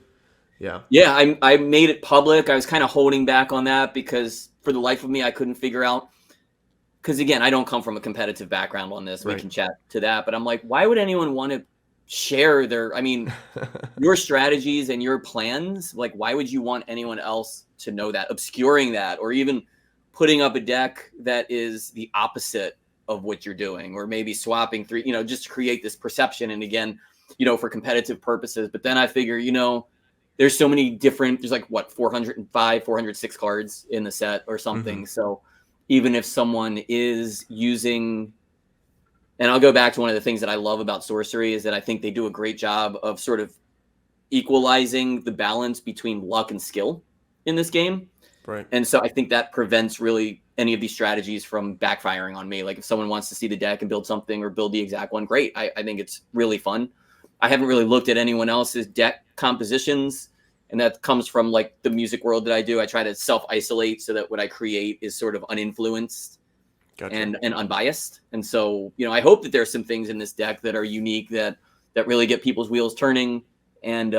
Yeah. Yeah, I made it public. I was kind of holding back on that because for the life of me, I couldn't figure out. Because again, I don't come from a competitive background on this. We Right. can chat to that, but I'm like, why would anyone want to share their? I mean, your strategies and your plans. Like, why would you want anyone else to know that? Obscuring that, or even putting up a deck that is the opposite of what you're doing, or maybe swapping three. Just to create this perception. And again, for competitive purposes. But then I figure, there's so many different, there's like what, 405, 406 cards in the set or Hmm. something. So even if someone is using, and I'll go back to one of the things that I love about sorcery is that I think they do a great job of sort of equalizing the balance between luck and skill in this game. Right. And so I think that prevents really any of these strategies from backfiring on me. Like if someone wants to see the deck and build something or build the exact one, great. I think it's really fun. I haven't really looked at anyone else's deck compositions. And that comes from like the music world that I do. I try to self isolate so that what I create is sort of uninfluenced Gotcha. and unbiased. And so, I hope that there's some things in this deck that are unique that really get people's wheels turning. And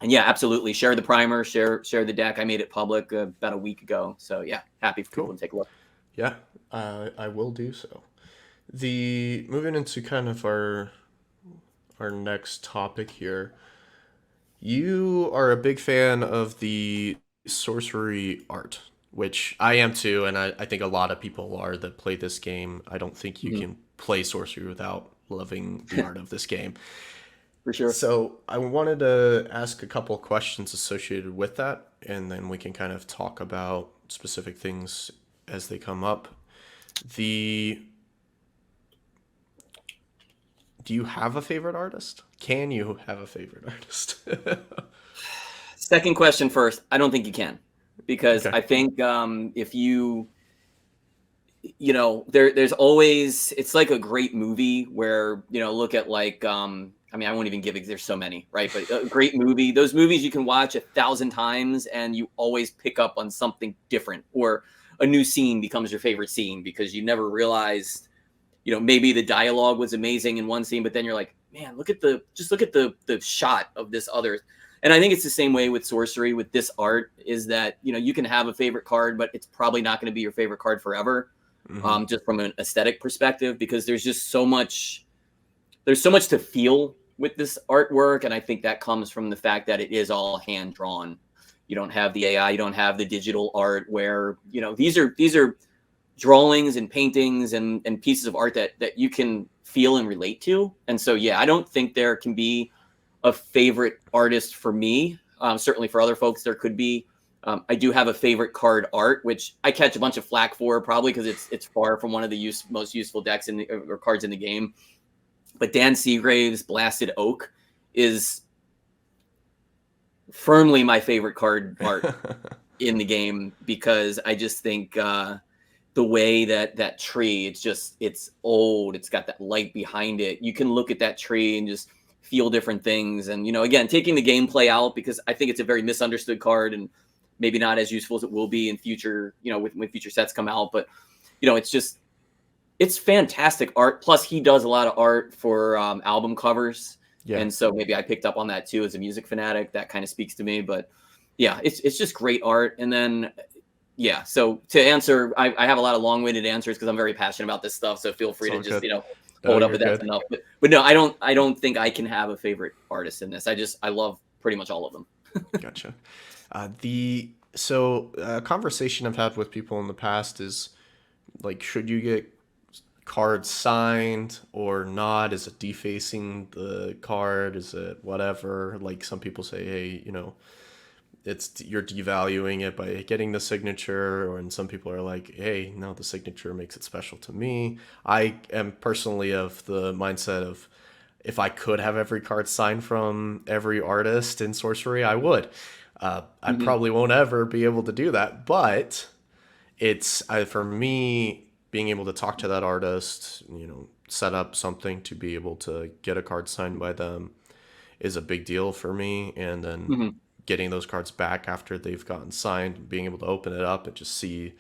yeah, absolutely. Share the primer, share the deck. I made it public about a week ago. So yeah, happy for people Cool. to take a look. Yeah, I will do so. The moving into kind of our next topic here. You are a big fan of the sorcery art, which I am too, and I think a lot of people are that play this game. I don't think you Mhm. can play sorcery without loving the art of this game. For sure. So I wanted to ask a couple of questions associated with that, and then we can kind of talk about specific things as they come up. The Do you have a favorite artist? Can you have a favorite artist? Second question first. I don't think you can because Okay. I think if there's always, it's like a great movie where, look at like, I mean, I won't even give it, there's so many, right? But a great movie, those movies you can watch 1,000 times and you always pick up on something different, or a new scene becomes your favorite scene because you never realized, maybe the dialogue was amazing in one scene, but then you're like, man, look at the shot of this other. And I think it's the same way with sorcery, with this art, is that, you can have a favorite card, but it's probably not going to be your favorite card forever, Hmm. just from an aesthetic perspective, because there's so much to feel with this artwork. And I think that comes from the fact that it is all hand drawn. You don't have the AI, you don't have the digital art where, these are drawings and paintings and pieces of art that you can feel and relate to. And so, yeah, I don't think there can be a favorite artist for me. Certainly for other folks, there could be. I do have a favorite card art, which I catch a bunch of flack for, probably because it's far from one of the most useful decks or cards in the game. But Dan Seagrave's Blasted Oak is firmly my favorite card art in the game because I just think the way that tree, it's old, it's got that light behind it. You can look at that tree and just feel different things. And again, taking the gameplay out, because I think it's a very misunderstood card and maybe not as useful as it will be in future, when future sets come out. But it's fantastic art. Plus, he does a lot of art for album covers, Yeah. and so maybe I picked up on that too as a music fanatic. That kind of speaks to me. But yeah, it's just great art. And then yeah, so to answer, I have a lot of long-winded answers because I'm very passionate about this stuff. So feel It's free to all just good. No, hold up, you're but that's good. enough. But no, I don't think I can have a favorite artist in this. I love pretty much all of them. Gotcha. The so a conversation I've had with people in the past is like, should you get cards signed or not? Is it defacing the card? Is it whatever? Like some people say, hey, it's you're devaluing it by getting the signature, or and some people are like, hey, no, the signature makes it special to me. I am personally of the mindset of if I could have every card signed from every artist in sorcery, I would. I Hmm. probably won't ever be able to do that, but for me being able to talk to that artist, set up something to be able to get a card signed by them is a big deal for me. And then Hmm. getting those cards back after they've gotten signed, being able to open it up and just see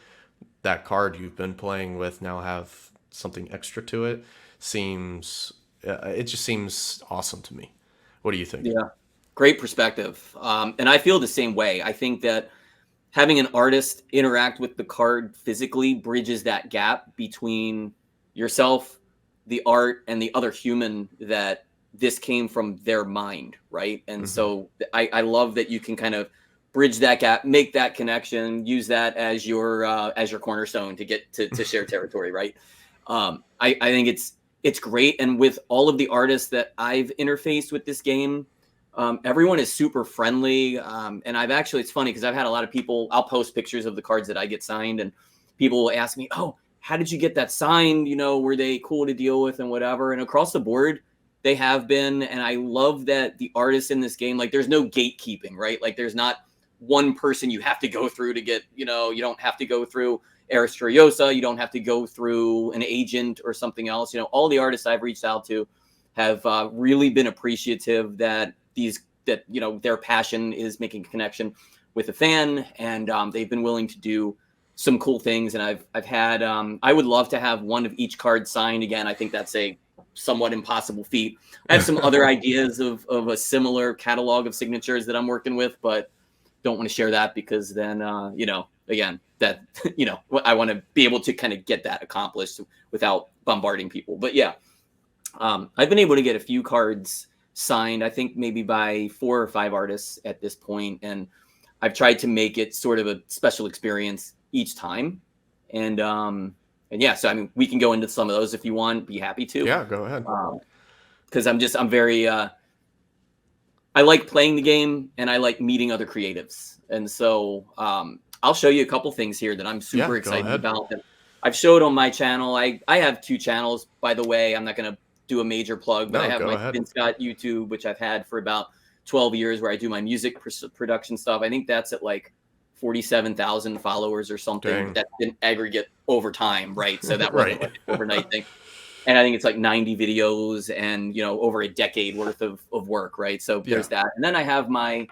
that card you've been playing with now have something extra to it seems it just seems awesome to me. What do you think? Yeah. Great perspective. And I feel the same way. I think that having an artist interact with the card physically bridges that gap between yourself, the art, and the other human, that this came from their mind, right? And so I love that you can kind of bridge that gap, make that connection, use that as your cornerstone to get to share territory, right? I think it's great. And with all of the artists that I've interfaced with this game, everyone is super friendly. And it's funny because I've had a lot of people, I'll post pictures of the cards that I get signed, and people will ask me, oh, how did you get that signed? You know, were they cool to deal with and whatever? And across the board, they have been. And I love that the artists in this game, like, there's no gatekeeping, right? Like, there's not one person you have to go through to get, you don't have to go through Eris Furiosa. You don't have to go through an agent or something else. All the artists I've reached out to have really been appreciative that their passion is making a connection with a fan, and they've been willing to do some cool things. And I've had I would love to have one of each card signed again. I think that's a somewhat impossible feat. I have some other ideas of a similar catalog of signatures that I'm working with, but don't want to share that because then again, that I want to be able to kind of get that accomplished without bombarding people. But yeah, I've been able to get a few cards signed, I think maybe by 4 or 5 artists at this point, and I've tried to make it sort of a special experience each time. And yeah, so I mean, we can go into some of those if you want. Be happy to. Yeah, go ahead. Because I'm very I like playing the game, and I like meeting other creatives, and so I'll show you a couple things here that I'm super excited about. That I've showed on my channel. I have 2 channels, by the way. I'm not going to do a major plug, but I have my Spinscott YouTube, which I've had for about 12 years, where I do my music production stuff. I think that's at like 47,000 followers or something. Dang. That's an aggregate over time, right? So that wasn't like an overnight thing. And I think it's like 90 videos and, over a decade worth of work, right? So there's that. And then I have my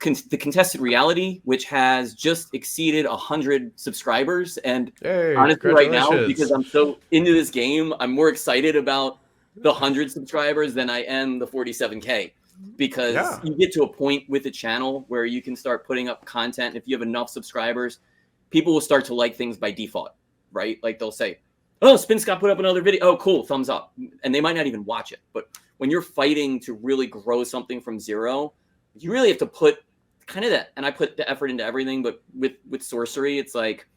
the Contested Reality, which has just exceeded 100 subscribers. And honestly, right now, because I'm so into this game, I'm more excited about the 100 subscribers than I am the 47K, because you get to a point with the channel where you can start putting up content. If you have enough subscribers, people will start to like things by default, right? Like, they'll say, oh, Spinscott put up another video. Oh, cool. Thumbs up. And they might not even watch it. But when you're fighting to really grow something from zero, you really have to put kind of that. And I put the effort into everything. But with sorcery, it's like,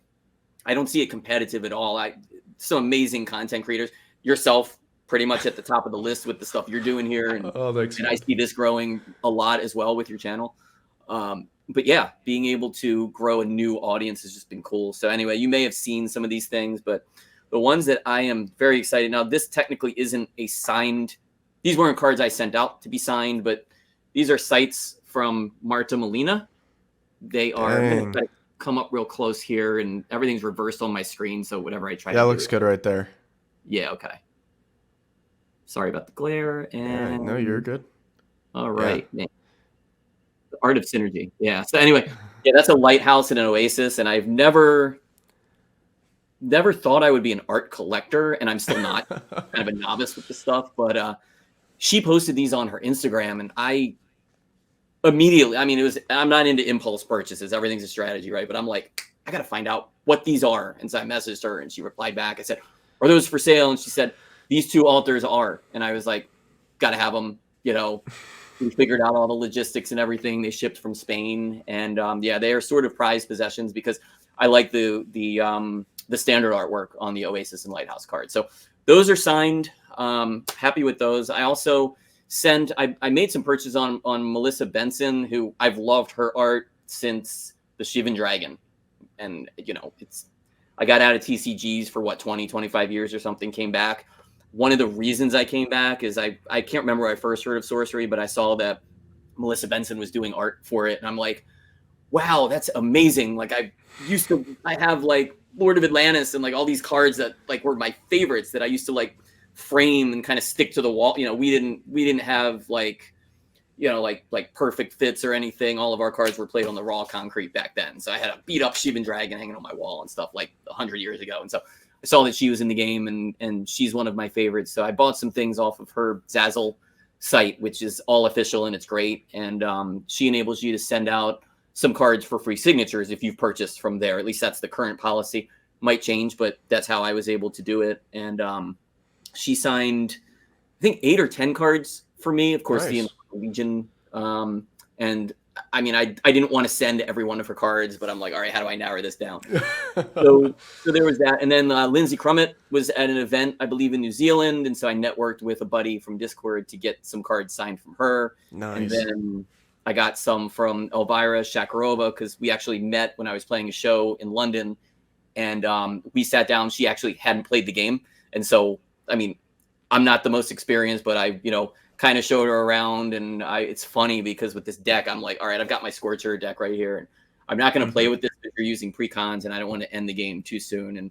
I don't see it competitive at all. Some amazing content creators, yourself pretty much at the top of the list with the stuff you're doing here. And, and I see this growing a lot as well with your channel. But yeah, being able to grow a new audience has just been cool. So anyway, you may have seen some of these things, but the ones that I am very excited now, this technically isn't a signed, these weren't cards I sent out to be signed, but these are sites from Marta Molina. They are, I'm gonna come up real close here, and everything's reversed on my screen. So whatever I try to do. Yeah, looks good right there. Yeah, okay. Sorry about the glare. And no, you're good. All right. Yeah. The Art of Synergy. Yeah. So anyway, yeah, that's a lighthouse and an oasis, and I've never thought I would be an art collector, and I'm still not. Kind of a novice with this stuff, but she posted these on her Instagram, and I immediately, I mean, I'm not into impulse purchases. Everything's a strategy, right? But I'm like, I got to find out what these are. And so I messaged her, and she replied back. I said, are those for sale? And she said, these 2 altars are. And I was like, got to have them, We figured out all the logistics and everything. They shipped from Spain. And yeah, they are sort of prized possessions because I like the standard artwork on the Oasis and Lighthouse card. So those are signed. Happy with those. I also I made some purchases on Melissa Benson, who I've loved her art since the Shivan Dragon. And, I got out of TCGs for 25 years or something, came back. One of the reasons I came back is I can't remember where I first heard of sorcery, but I saw that Melissa Benson was doing art for it. And I'm like, wow, that's amazing. Like, I have like Lord of Atlantis and like all these cards that like were my favorites that I used to like frame and kind of stick to the wall. We didn't have like, like perfect fits or anything. All of our cards were played on the raw concrete back then. So I had a beat up Shivan Dragon hanging on my wall and stuff like 100 years ago. And so I saw that she was in the game, and she's one of my favorites. So I bought some things off of her Zazzle site, which is all official and it's great. And she enables you to send out some cards for free signatures if you've purchased from there. At least that's the current policy. Might change, but that's how I was able to do it. And she signed, I think, 8 or 10 cards for me. Of course, Nice. the Legion. And I mean, I didn't want to send every one of her cards, but I'm like, all right, how do I narrow this down? So there was that. And then Lindsay Crummett was at an event, I believe, in New Zealand. And so I networked with a buddy from Discord to get some cards signed from her. Nice. And then I got some from Elvira Shakarova because we actually met when I was playing a show in London. And we sat down. She actually hadn't played the game. And so, I mean, I'm not the most experienced, but I, kind of showed her around. And it's funny because with this deck, I'm like, all right, I've got my Scorcher deck right here. And I'm not going to play with this if you're using precons, and I don't want to end the game too soon. And,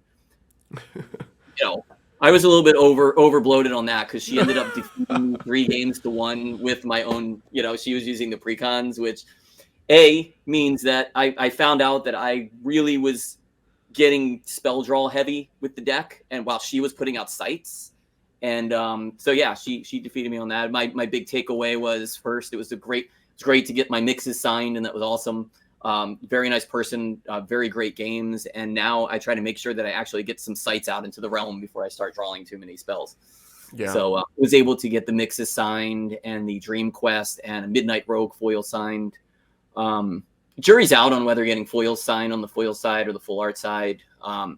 I was a little bit over bloated on that because she ended up defeating 3 games to 1 with my own, she was using the precons, which means that I found out that I really was getting spell draw heavy with the deck, and while she was putting out sites. And so yeah, she defeated me on that. My big takeaway was, first, it's great to get my mixes signed, and that was awesome. Very nice person, very great games. And now I try to make sure that I actually get some sites out into the realm before I start drawing too many spells. Yeah. So I was able to get the mixes signed and the Dream Quest and a Midnight Rogue foil signed. Jury's out on whether getting foils signed on the foil side or the full art side. I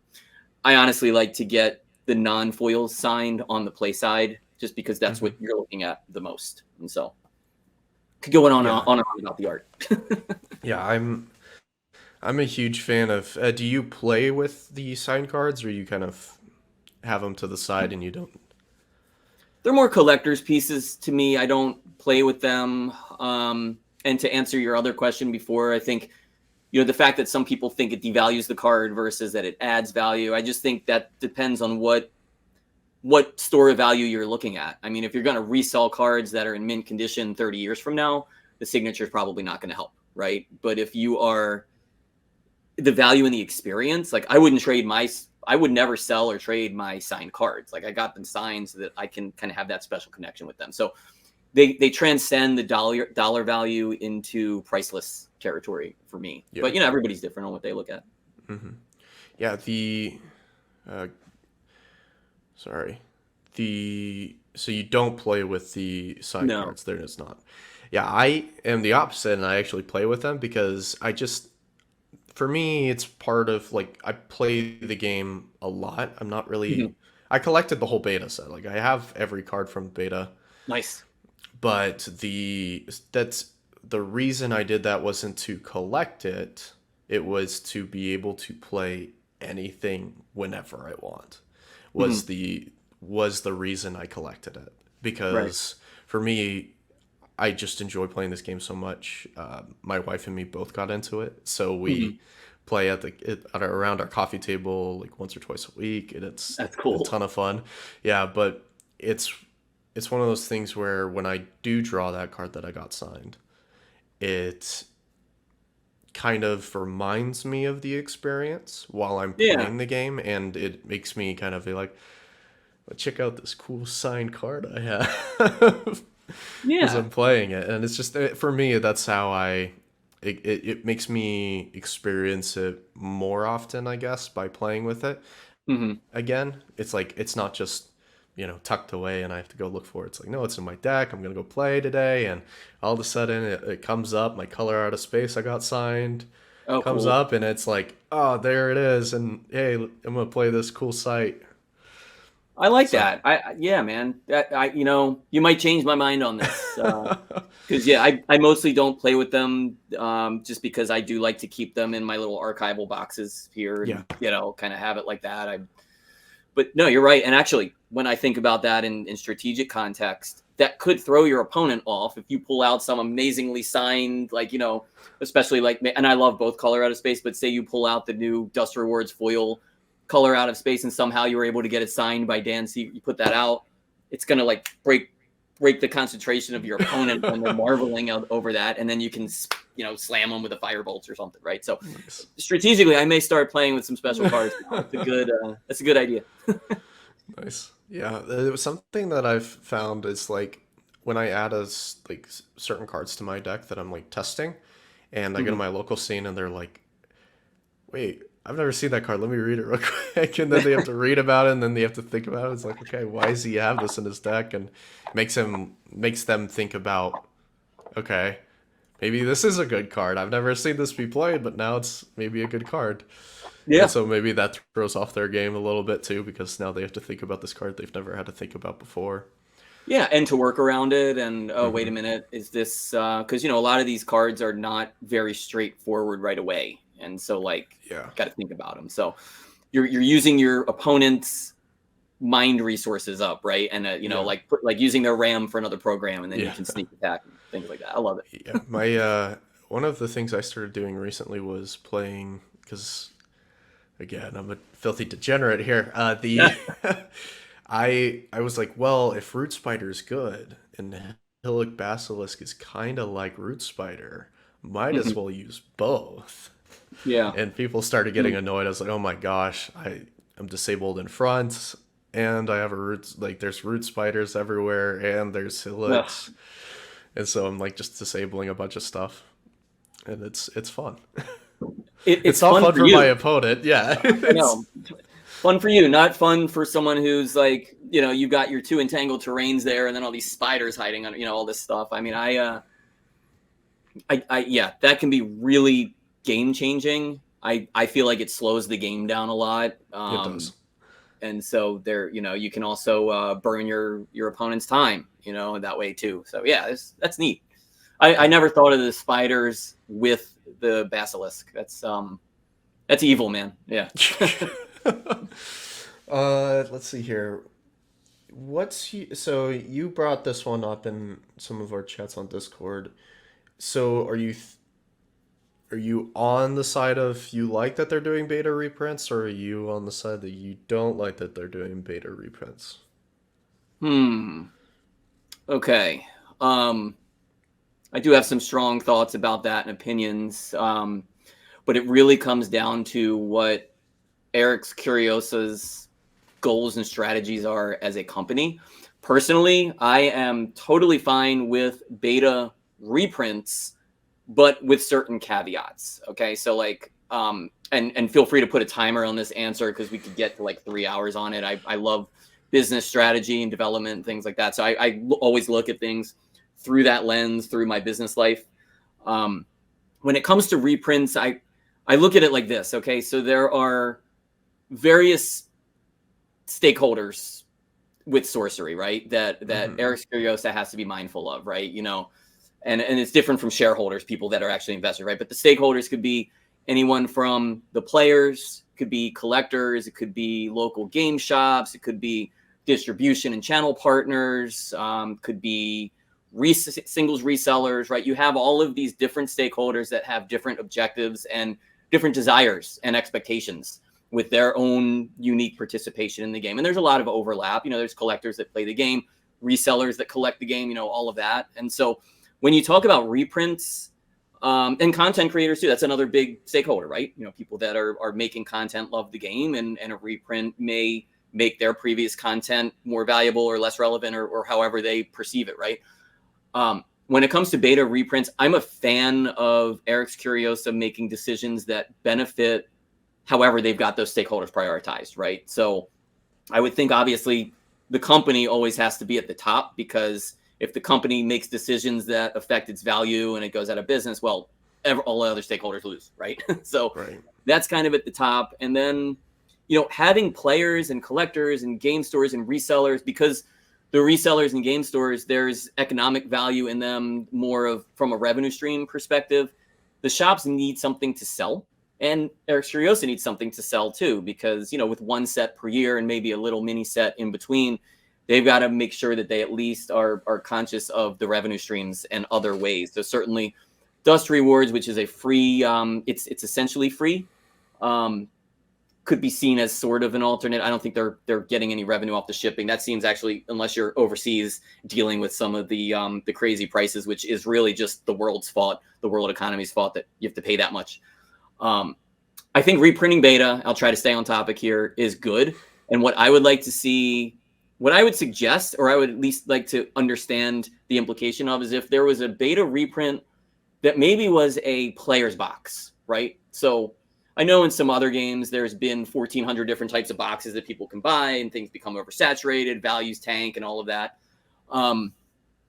honestly like to get the non-foils signed on the play side, just because that's what you're looking at the most. And so could go on and on about the art. Yeah, I'm a huge fan of. Do you play with the signed cards, or you kind of have them to the side and you don't? They're more collector's pieces to me. I don't play with them. And to answer your other question before, I think, the fact that some people think it devalues the card versus that it adds value, I just think that depends on what store of value you're looking at. I mean, if you're going to resell cards that are in mint condition 30 years from now, the signature is probably not going to help, right? But if you are the value in the experience, like I would never sell or trade my signed cards. Like I got them signed so that I can kind of have that special connection with them. So they transcend the dollar value into priceless territory for me. Yeah. But everybody's different on what they look at. Mm-hmm. Yeah. So you don't play with the signed cards. There is not. Yeah, I am the opposite, and I actually play with them because for me, it's part of, like, I play the game a lot. I'm not really, I collected the whole beta set. Like, I have every card from beta. Nice. But that's the reason I did that wasn't to collect it. It was to be able to play anything whenever I want. Was the reason I collected it. Because for me, I just enjoy playing this game so much. My wife and me both got into it, so we play around our coffee table like once or twice a week, and that's cool. A ton of fun. Yeah, but it's one of those things where when I do draw that card that I got signed, it kind of reminds me of the experience while I'm playing the game, and it makes me kind of be like, well, check out this cool signed card I have. Because I'm playing it, and it's just, for me, that's how it makes me experience it more often, I guess, by playing with it. Again, it's like, it's not just tucked away and I have to go look for it. It's like, no, it's in my deck. I'm gonna go play today, and all of a sudden it comes up. My Color Out of Space I got signed comes up, and it's like, oh, there it is, and hey, I'm gonna play this cool site. I like that. Yeah, man. You might change my mind on this because I mostly don't play with them just because I do like to keep them in my little archival boxes here. And, kind of have it like that. But no, you're right. And actually, when I think about that in strategic context, that could throw your opponent off if you pull out some amazingly signed, like, especially like, and I love both Color Out of Space, but say you pull out the new Dust Rewards foil Color Out of Space, and somehow you were able to get it signed by Dan C. You put that out, it's gonna like break the concentration of your opponent when they're marveling over that, and then you can slam them with a firebolt or something, right? So strategically, I may start playing with some special cards. That's a good idea. Nice. Yeah, it was something that I've found is like when I add like certain cards to my deck that I'm like testing, and I go to my local scene and they're like, "Wait, I've never seen that card. Let me read it real quick." And then they have to read about it, and then they have to think about it. It's like, okay, why does he have this in his deck? And makes them think about, okay, maybe this is a good card. I've never seen this be played, but now it's maybe a good card. And Yeah. so maybe that throws off their game a little bit too, because now they have to think about this card they've never had to think about before. Yeah, and to work around it, and oh, wait a minute, is this because a lot of these cards are not very straightforward right away, and so like Yeah. got to think about them. So you're using your opponent's mind resources up, right? And Yeah. like using their RAM for another program, and then you Yeah. can sneak attack and things like that. I love it. Yeah. My one of the things I started doing recently was playing, because again, I'm a filthy degenerate here. The I was like, well, if Root Spider's good and Hillick Basilisk is kind of like Root Spider, might as Mhm. well use both. Yeah. And people started getting annoyed. I was like, oh my gosh, I'm disabled in front, and I have a root, like there's Root Spiders everywhere, and there's Ugh. Hillocks, and so I'm like just disabling a bunch of stuff, and it's fun. It's It's not fun fun for for my you. opponent. Yeah, I know. Fun for you, not fun for someone who's like, you've got your two entangled terrains there, and then all these spiders hiding on, all this stuff. I mean, yeah, that can be really game changing. I feel like it slows the game down a lot. it does. And so there, you can also burn your opponent's time, that way too. So yeah, that's neat. I never thought of the spiders with the basilisk. That's evil, man. Yeah. Let's see here. So you brought this one up in some of our chats on Discord. So are you on the side of you like that they're doing beta reprints, or are you on the side that you don't like that they're doing beta reprints? Okay. I do have some strong thoughts about that and opinions. But it really comes down to what Eric's Curiosa's goals and strategies are as a company. Personally, I am totally fine with beta reprints, but with certain caveats. Okay, so like, and feel free to put a timer on this answer, because we could get to like 3 hours on it. I love business strategy and development and things like that. So I always look at things through that lens, through my business life. When it comes to reprints, I look at it like this. Okay, so there are various stakeholders with sorcery, right? That Eric's Curiosa has to be mindful of, right? And it's different from shareholders, people that are actually investors, right? But the stakeholders could be anyone from the players, could be collectors, it could be local game shops, it could be distribution and channel partners, could be singles resellers, right? You have all of these different stakeholders that have different objectives and different desires and expectations with their own unique participation in the game. And there's a lot of overlap. There's collectors that play the game, resellers that collect the game, all of that. And so when you talk about reprints, and content creators too, that's another big stakeholder, right? People that are making content love the game, and a reprint may make their previous content more valuable or less relevant, or however they perceive it, right? When it comes to beta reprints, I'm a fan of Eric's Curiosa making decisions that benefit however they've got those stakeholders prioritized, right? So I would think obviously the company always has to be at the top, because if the company makes decisions that affect its value and it goes out of business, well, all the other stakeholders lose, right? So Right. that's kind of at the top. And then, having players and collectors and game stores and resellers, because the resellers and game stores, there's economic value in them, more of from a revenue stream perspective. The shops need something to sell, and Eric's Curiosa needs something to sell too, because, with one set per year and maybe a little mini set in between, they've got to make sure that they at least are conscious of the revenue streams and other ways. So certainly Dust Rewards, which is a free, it's essentially free, could be seen as sort of an alternate. I don't think they're getting any revenue off the shipping. That seems actually, unless you're overseas dealing with some of the crazy prices, which is really just the world's fault, the world economy's fault, that you have to pay that much. I think reprinting beta, I'll try to stay on topic here, is good. And what I would like to see what I would suggest, or I would at least like to understand the implication of, is if there was a beta reprint that maybe was a player's box, right? So I know in some other games there's been 1,400 different types of boxes that people can buy, and things become oversaturated, values tank, and all of that.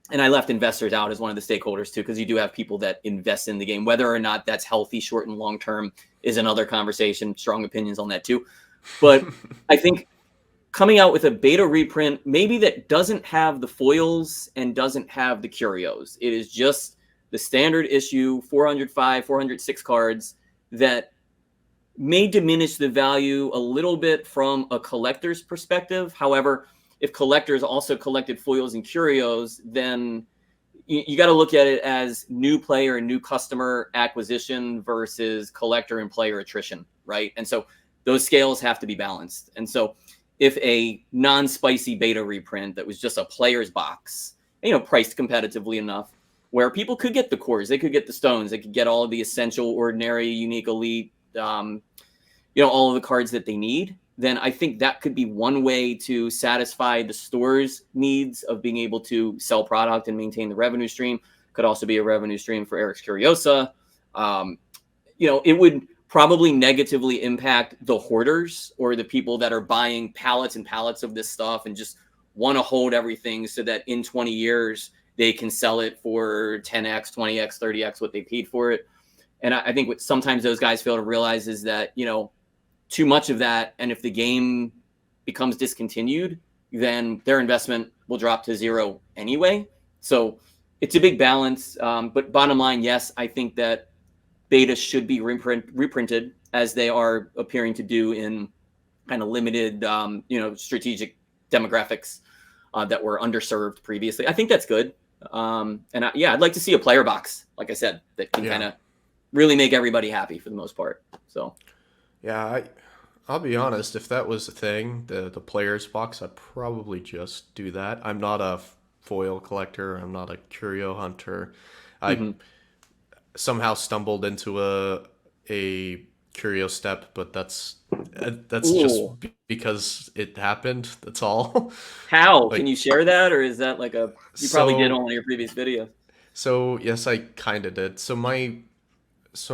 And I left investors out as one of the stakeholders too, because you do have people that invest in the game. Whether or not that's healthy, short and long term, is another conversation. Strong opinions on that too. But I think coming out with a beta reprint, maybe that doesn't have the foils and doesn't have the curios. It is just the standard issue, 405, 406 cards that may diminish the value a little bit from a collector's perspective. However, if collectors also collected foils and curios, then you got to look at it as new player and new customer acquisition versus collector and player attrition, right? And so those scales have to be balanced. And so if a non-spicy beta reprint that was just a player's box, priced competitively enough, where people could get the cores, they could get the stones, they could get all of the essential, ordinary, unique, elite, all of the cards that they need, then I think that could be one way to satisfy the store's needs of being able to sell product and maintain the revenue stream. Could also be a revenue stream for Eric's Curiosa. It would probably negatively impact the hoarders or the people that are buying pallets and pallets of this stuff and just want to hold everything so that in 20 years they can sell it for 10x, 20x, 30x what they paid for it. And I think what sometimes those guys fail to realize is that, too much of that, and if the game becomes discontinued, then their investment will drop to zero anyway. So it's a big balance. But bottom line, yes, I think that beta should be reprinted as they are appearing to do in kind of limited, strategic demographics that were underserved previously. I think that's good. I'd like to see a player box, like I said, that can kind of really make everybody happy for the most part. So. Yeah, I'll be honest. If that was a thing, the players box, I'd probably just do that. I'm not a foil collector. I'm not a curio hunter. I somehow stumbled into a curio step, but that's just because it happened. That's all. How can you share that, or is that like you probably did on one of your previous videos? So yes, I kind of did. So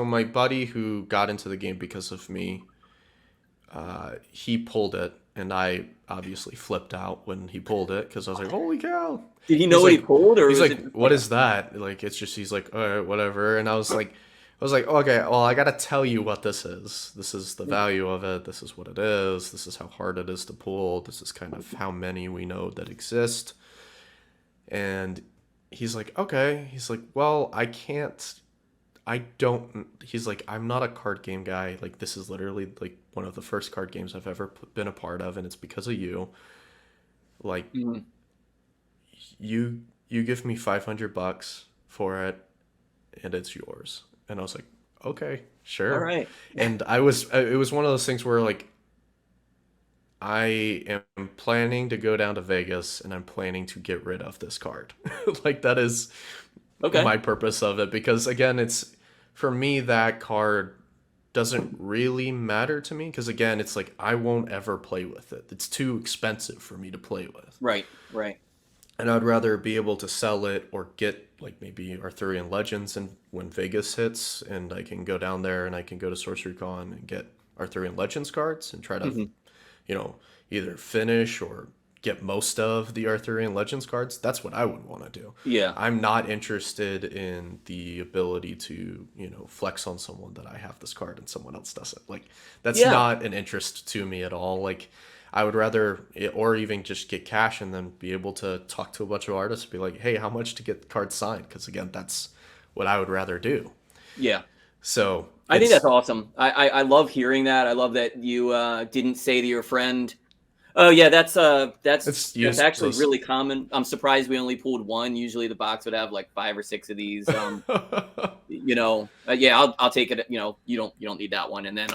my buddy who got into the game because of me, he pulled it, and I obviously flipped out when he pulled it because I was like, "Holy cow!" Did he know what he pulled, or he's was like, it "What is that?" Like it's just he's like, "All right, whatever," and I was like, "Okay, well, I gotta tell you what this is. This is the value of it. This is what it is. This is how hard it is to pull. This is kind of how many we know that exist." And he's like, "Okay." He's like, "Well, he's like, I'm not a card game guy. Like, this is literally like one of the first card games I've ever been a part of, and it's because of you. Like, you give me $500 for it, and it's yours." And I was like, "Okay, sure." all right? And it was one of those things where like I am planning to go down to Vegas, and I'm planning to get rid of this card. Like that is Okay. my purpose of it, because again, it's for me, that card doesn't really matter to me, because again, it's like I won't ever play with it. It's too expensive for me to play with. Right. And I'd rather be able to sell it or get like maybe Arthurian Legends, and when Vegas hits and I can go down there and I can go to Sorcery Con and get Arthurian Legends cards and try to, either finish or get most of the Arthurian Legends cards. That's what I would want to do. Yeah. I'm not interested in the ability to, flex on someone that I have this card and someone else doesn't. Like, that's not an interest to me at all. Like, I would rather, or even just get cash and then be able to talk to a bunch of artists and be like, "Hey, how much to get the card signed?" Because again, that's what I would rather do. Yeah. So I think that's awesome. I love hearing that. I love that you didn't say to your friend, "Oh yeah, that's actually really common." I'm surprised we only pulled one. Usually the box would have like 5 or 6 of these. I'll take it. You don't need that one. And then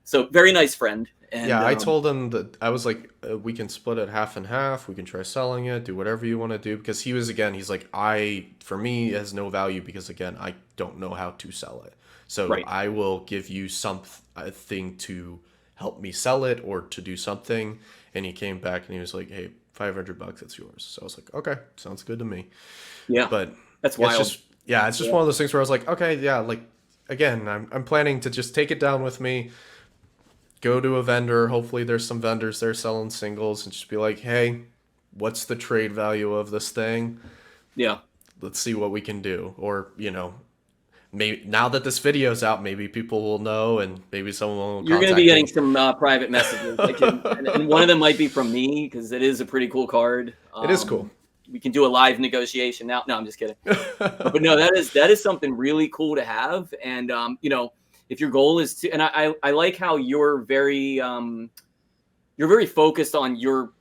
so very nice friend. And, yeah, I told him that I was like, we can split it half and half. We can try selling it, do whatever you want to do. Because he's like, for me, it has no value because, again, I don't know how to sell it. So I will give you something to help me sell it or to do something. And he came back and he was like, "Hey, $500, it's yours." So I was like, "Okay, sounds good to me." Yeah, But that's it's wild. just yeah, it's just Yeah. one of those things where I was like, "Okay, yeah, like again, I'm planning to just take it down with me, go to a vendor. Hopefully, there's some vendors there selling singles, and just be like, hey, what's the trade value of this thing? Yeah. Let's see what we can do." Or, maybe now that this video's out, maybe people will know, and maybe someone will You're going to be contact getting me. some private messages. And one of them might be from me because it is a pretty cool card. It is cool. We can do a live negotiation now. No, I'm just kidding. But no, that is something really cool to have. And if your goal is to, and I like how you're very focused on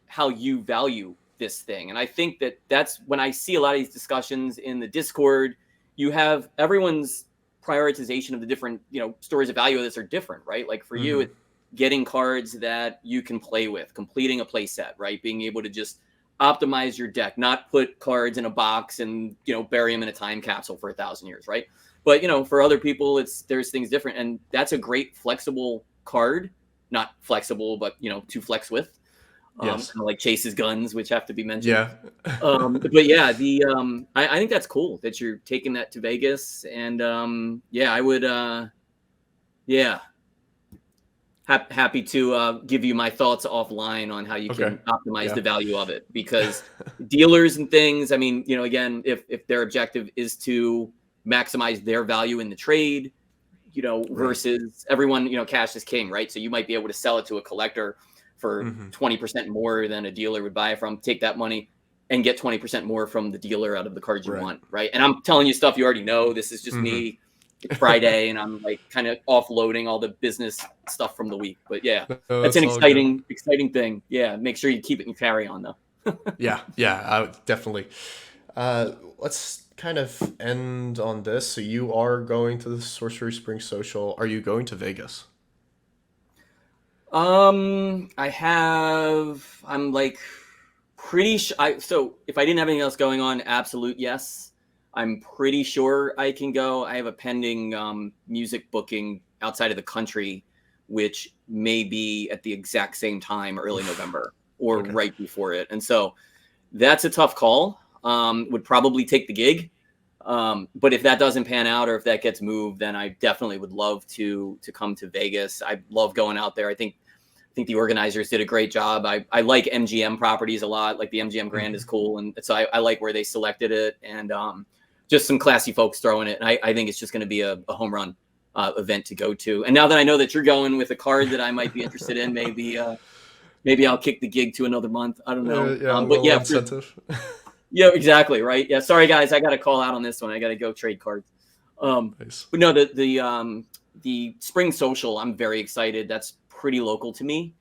how you value this thing. And I think that's when I see a lot of these discussions in the Discord, you have everyone's prioritization of the different, stories of value of this are different, right? Like for you, Hmm. it's getting cards that you can play with, completing a play set, right? Being able to just optimize your deck, not put cards in a box and, bury them in a time capsule for 1,000 years, right? But, for other people, there's things different. And that's a great flexible card, not flexible, but, to flex with, kind Yes. of like Chase's guns, which have to be mentioned. Yeah. But yeah, I think that's cool that you're taking that to Vegas, and yeah, I would yeah, happy to give you my thoughts offline on how you Okay. can optimize Yeah. the value of it, because dealers and things, I mean, again, if their objective is to maximize their value in the trade, Right. versus everyone, cash is king, right? So you might be able to sell it to a collector for Hmm. 20% more than a dealer would buy it from, take that money and get 20% more from the dealer out of the cards you Right. want, right? And I'm telling you stuff you already know. This is just Hmm. me. It's Friday and I'm like kind of offloading all the business stuff from the week. But yeah, No, that's that's an all good. exciting thing. Yeah, make sure you keep it in your carry on though. Yeah, yeah, definitely. Let's kind of end on this. So you are going to the Sorcery Spring Social. Are you going to Vegas? I'm like pretty sure. So if I didn't have anything else going on, absolute yes. I'm pretty sure I can go. I have a pending music booking outside of the country, which may be at the exact same time, early Oof. November or Okay. right before it. And so that's a tough call. Would probably take the gig. But if that doesn't pan out or if that gets moved, then I definitely would love to come to Vegas. I love going out there. I think the organizers did a great job. I like MGM properties a lot. Like the MGM Grand is Hmm. cool, and so I like where they selected it, and just some classy folks throwing it. And I think it's just going to be a home run event to go to. And now that I know that you're going with a card that I might be interested in, maybe I'll kick the gig to another month. I don't know. Yeah, a But little yeah, incentive. yeah, exactly, right. Yeah, sorry guys, I got to call out on this one. I got to go trade cards. Um, Nice. but no, the spring social, I'm very excited. That's pretty local to me.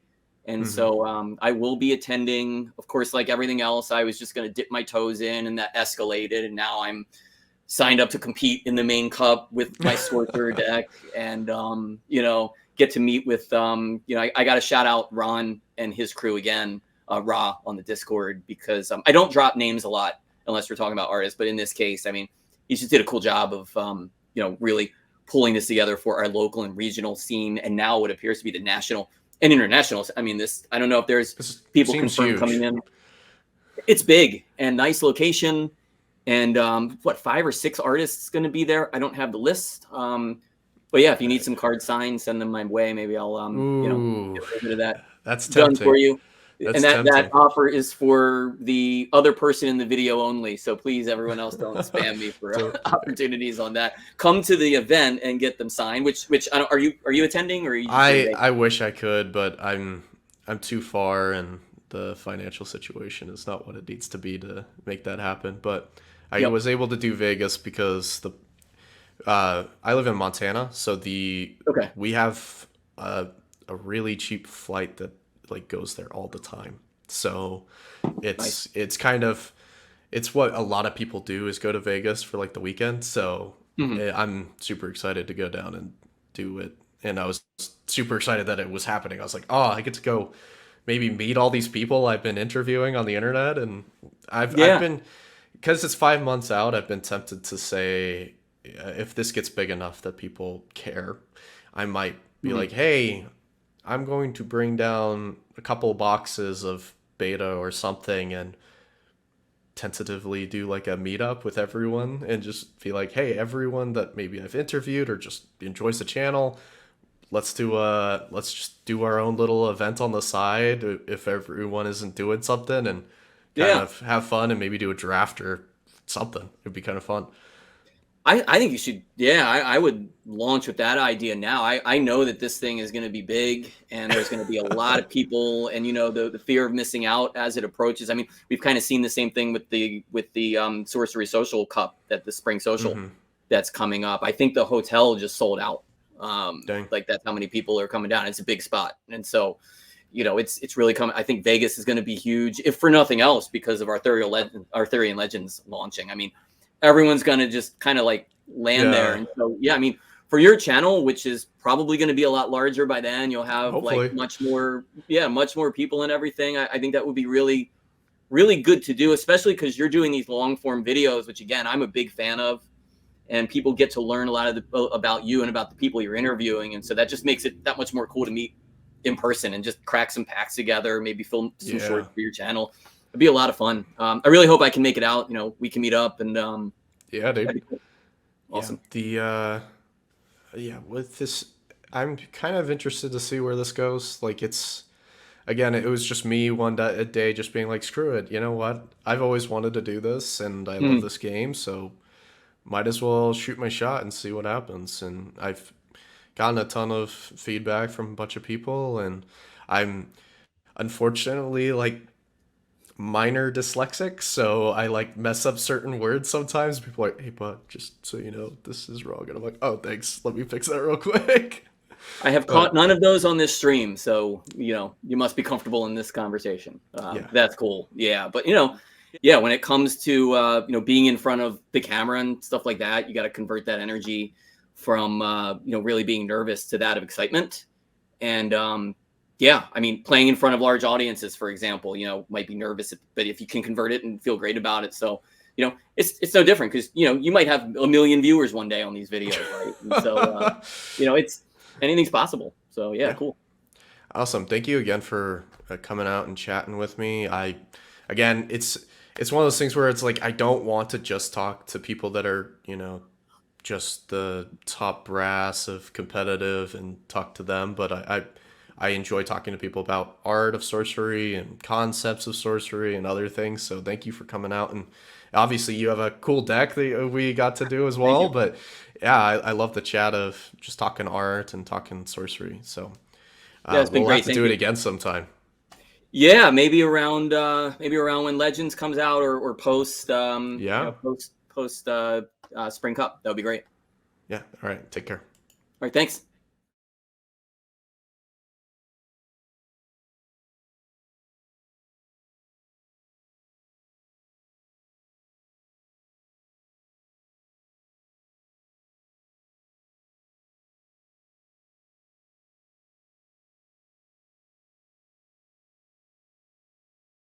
And Hmm. so I will be attending. Of course, like everything else, I was just going to dip my toes in, and that escalated. And now I'm signed up to compete in the main cup with my Scorcher deck, and get to meet with I got to shout out Ron and his crew again, Ra on the Discord, because I don't drop names a lot unless we're talking about artists, but in this case, I mean, he just did a cool job of really pulling this together for our local and regional scene, and now what appears to be the national and international. I mean, this, I don't know if there's This people seems confirmed coming huge. in. It's big and nice location, and what, 5 or 6 artists going to be there? I don't have the list. But yeah, if you need some card signs, send them my way. Maybe I'll Ooh, get a little bit of that that's done for tempting. you. And That's that tempting. offer is for the other person in the video only. So please, everyone else, don't spam me for So opportunities on that. Come to the event and get them signed. Which I don't, are you attending, or are you just in Vegas? I wish I could, but I'm too far, and the financial situation is not what it needs to be to make that happen. But I Yep. was able to do Vegas because I live in Montana, so Okay. we have a really cheap flight that like goes there all the time. So Nice. it's kind of it's what a lot of people do is go to Vegas for like the weekend. So Mhm. I'm super excited to go down and do it. And I was super excited that it was happening. I was like, oh, I get to go maybe meet all these people I've been interviewing on the internet. And I've Yeah. been, because it's 5 months out, I've been tempted to say, if this gets big enough that people care, I might be Mhm. like, hey, I'm going to bring down a couple boxes of beta or something and tentatively do like a meetup with everyone and just be like, hey, everyone that maybe I've interviewed or just enjoys the channel, let's just do our own little event on the side if everyone isn't doing something, and kind Yeah. of have fun and maybe do a draft or something. It'd be kind of fun. I think you should, yeah, I would launch with that idea now. I know that this thing is going to be big and there's going to be a lot of people, and the fear of missing out as it approaches. I mean, we've kind of seen the same thing with the Sorcery Social Cup, that the Spring Social Mm-hmm. that's coming up. I think the hotel just sold out. Dang. Like that's how many people are coming down. It's a big spot. And so, it's really coming. I think Vegas is going to be huge, if for nothing else, because of Arthurian Legends launching. I mean, everyone's going to just kind of like land there. Yeah. And so, yeah, I mean, for your channel, which is probably going to be a lot larger by then, you'll have Hopefully. like much more people and everything. I think that would be really, really good to do, especially because you're doing these long form videos, which again, I'm a big fan of, and people get to learn a lot about you and about the people you're interviewing. And so that just makes it that much more cool to meet in person and just crack some packs together, maybe film some Yeah. shorts for your channel. It'd be a lot of fun. I really hope I can make it out. We can meet up and Yeah, that'd dude. be cool. Awesome. Yeah. With this, I'm kind of interested to see where this goes. Like, again, it was just me a day just being like, screw it. You know what? I've always wanted to do this and I love Mhm. this game, so might as well shoot my shot and see what happens. And I've gotten a ton of feedback from a bunch of people, and I'm unfortunately like minor dyslexic, so I like mess up certain words sometimes. People are like, hey, bud, just so you know, this is wrong. And I'm like, oh, thanks. Let me fix that real quick. I have caught But none of those on this stream, so you must be comfortable in this conversation. yeah, That's cool. Yeah, but yeah, when it comes to being in front of the camera and stuff like that, you got to convert that energy from really being nervous to that of excitement. And yeah, I mean, playing in front of large audiences, for example, might be nervous, but if you can convert it and feel great about it, so it's no different, because you might have 1 million viewers one day on these videos, right? And so it's anything's possible. So yeah, yeah, cool. awesome. Thank you again for coming out and chatting with me. Again, it's one of those things where it's like I don't want to just talk to people that are just the top brass of competitive and talk to them, but I enjoy talking to people about art of sorcery and concepts of sorcery and other things. So thank you for coming out, and obviously you have a cool deck that we got to do as Thank well. you. But yeah, I love the chat of just talking art and talking sorcery. So Yeah, it's been we'll have great. to Thank do it you. again sometime. Yeah, maybe around when Legends comes out, or post Yeah, post Spring Cup. That would be great. yeah. All right, take care. All right, thanks.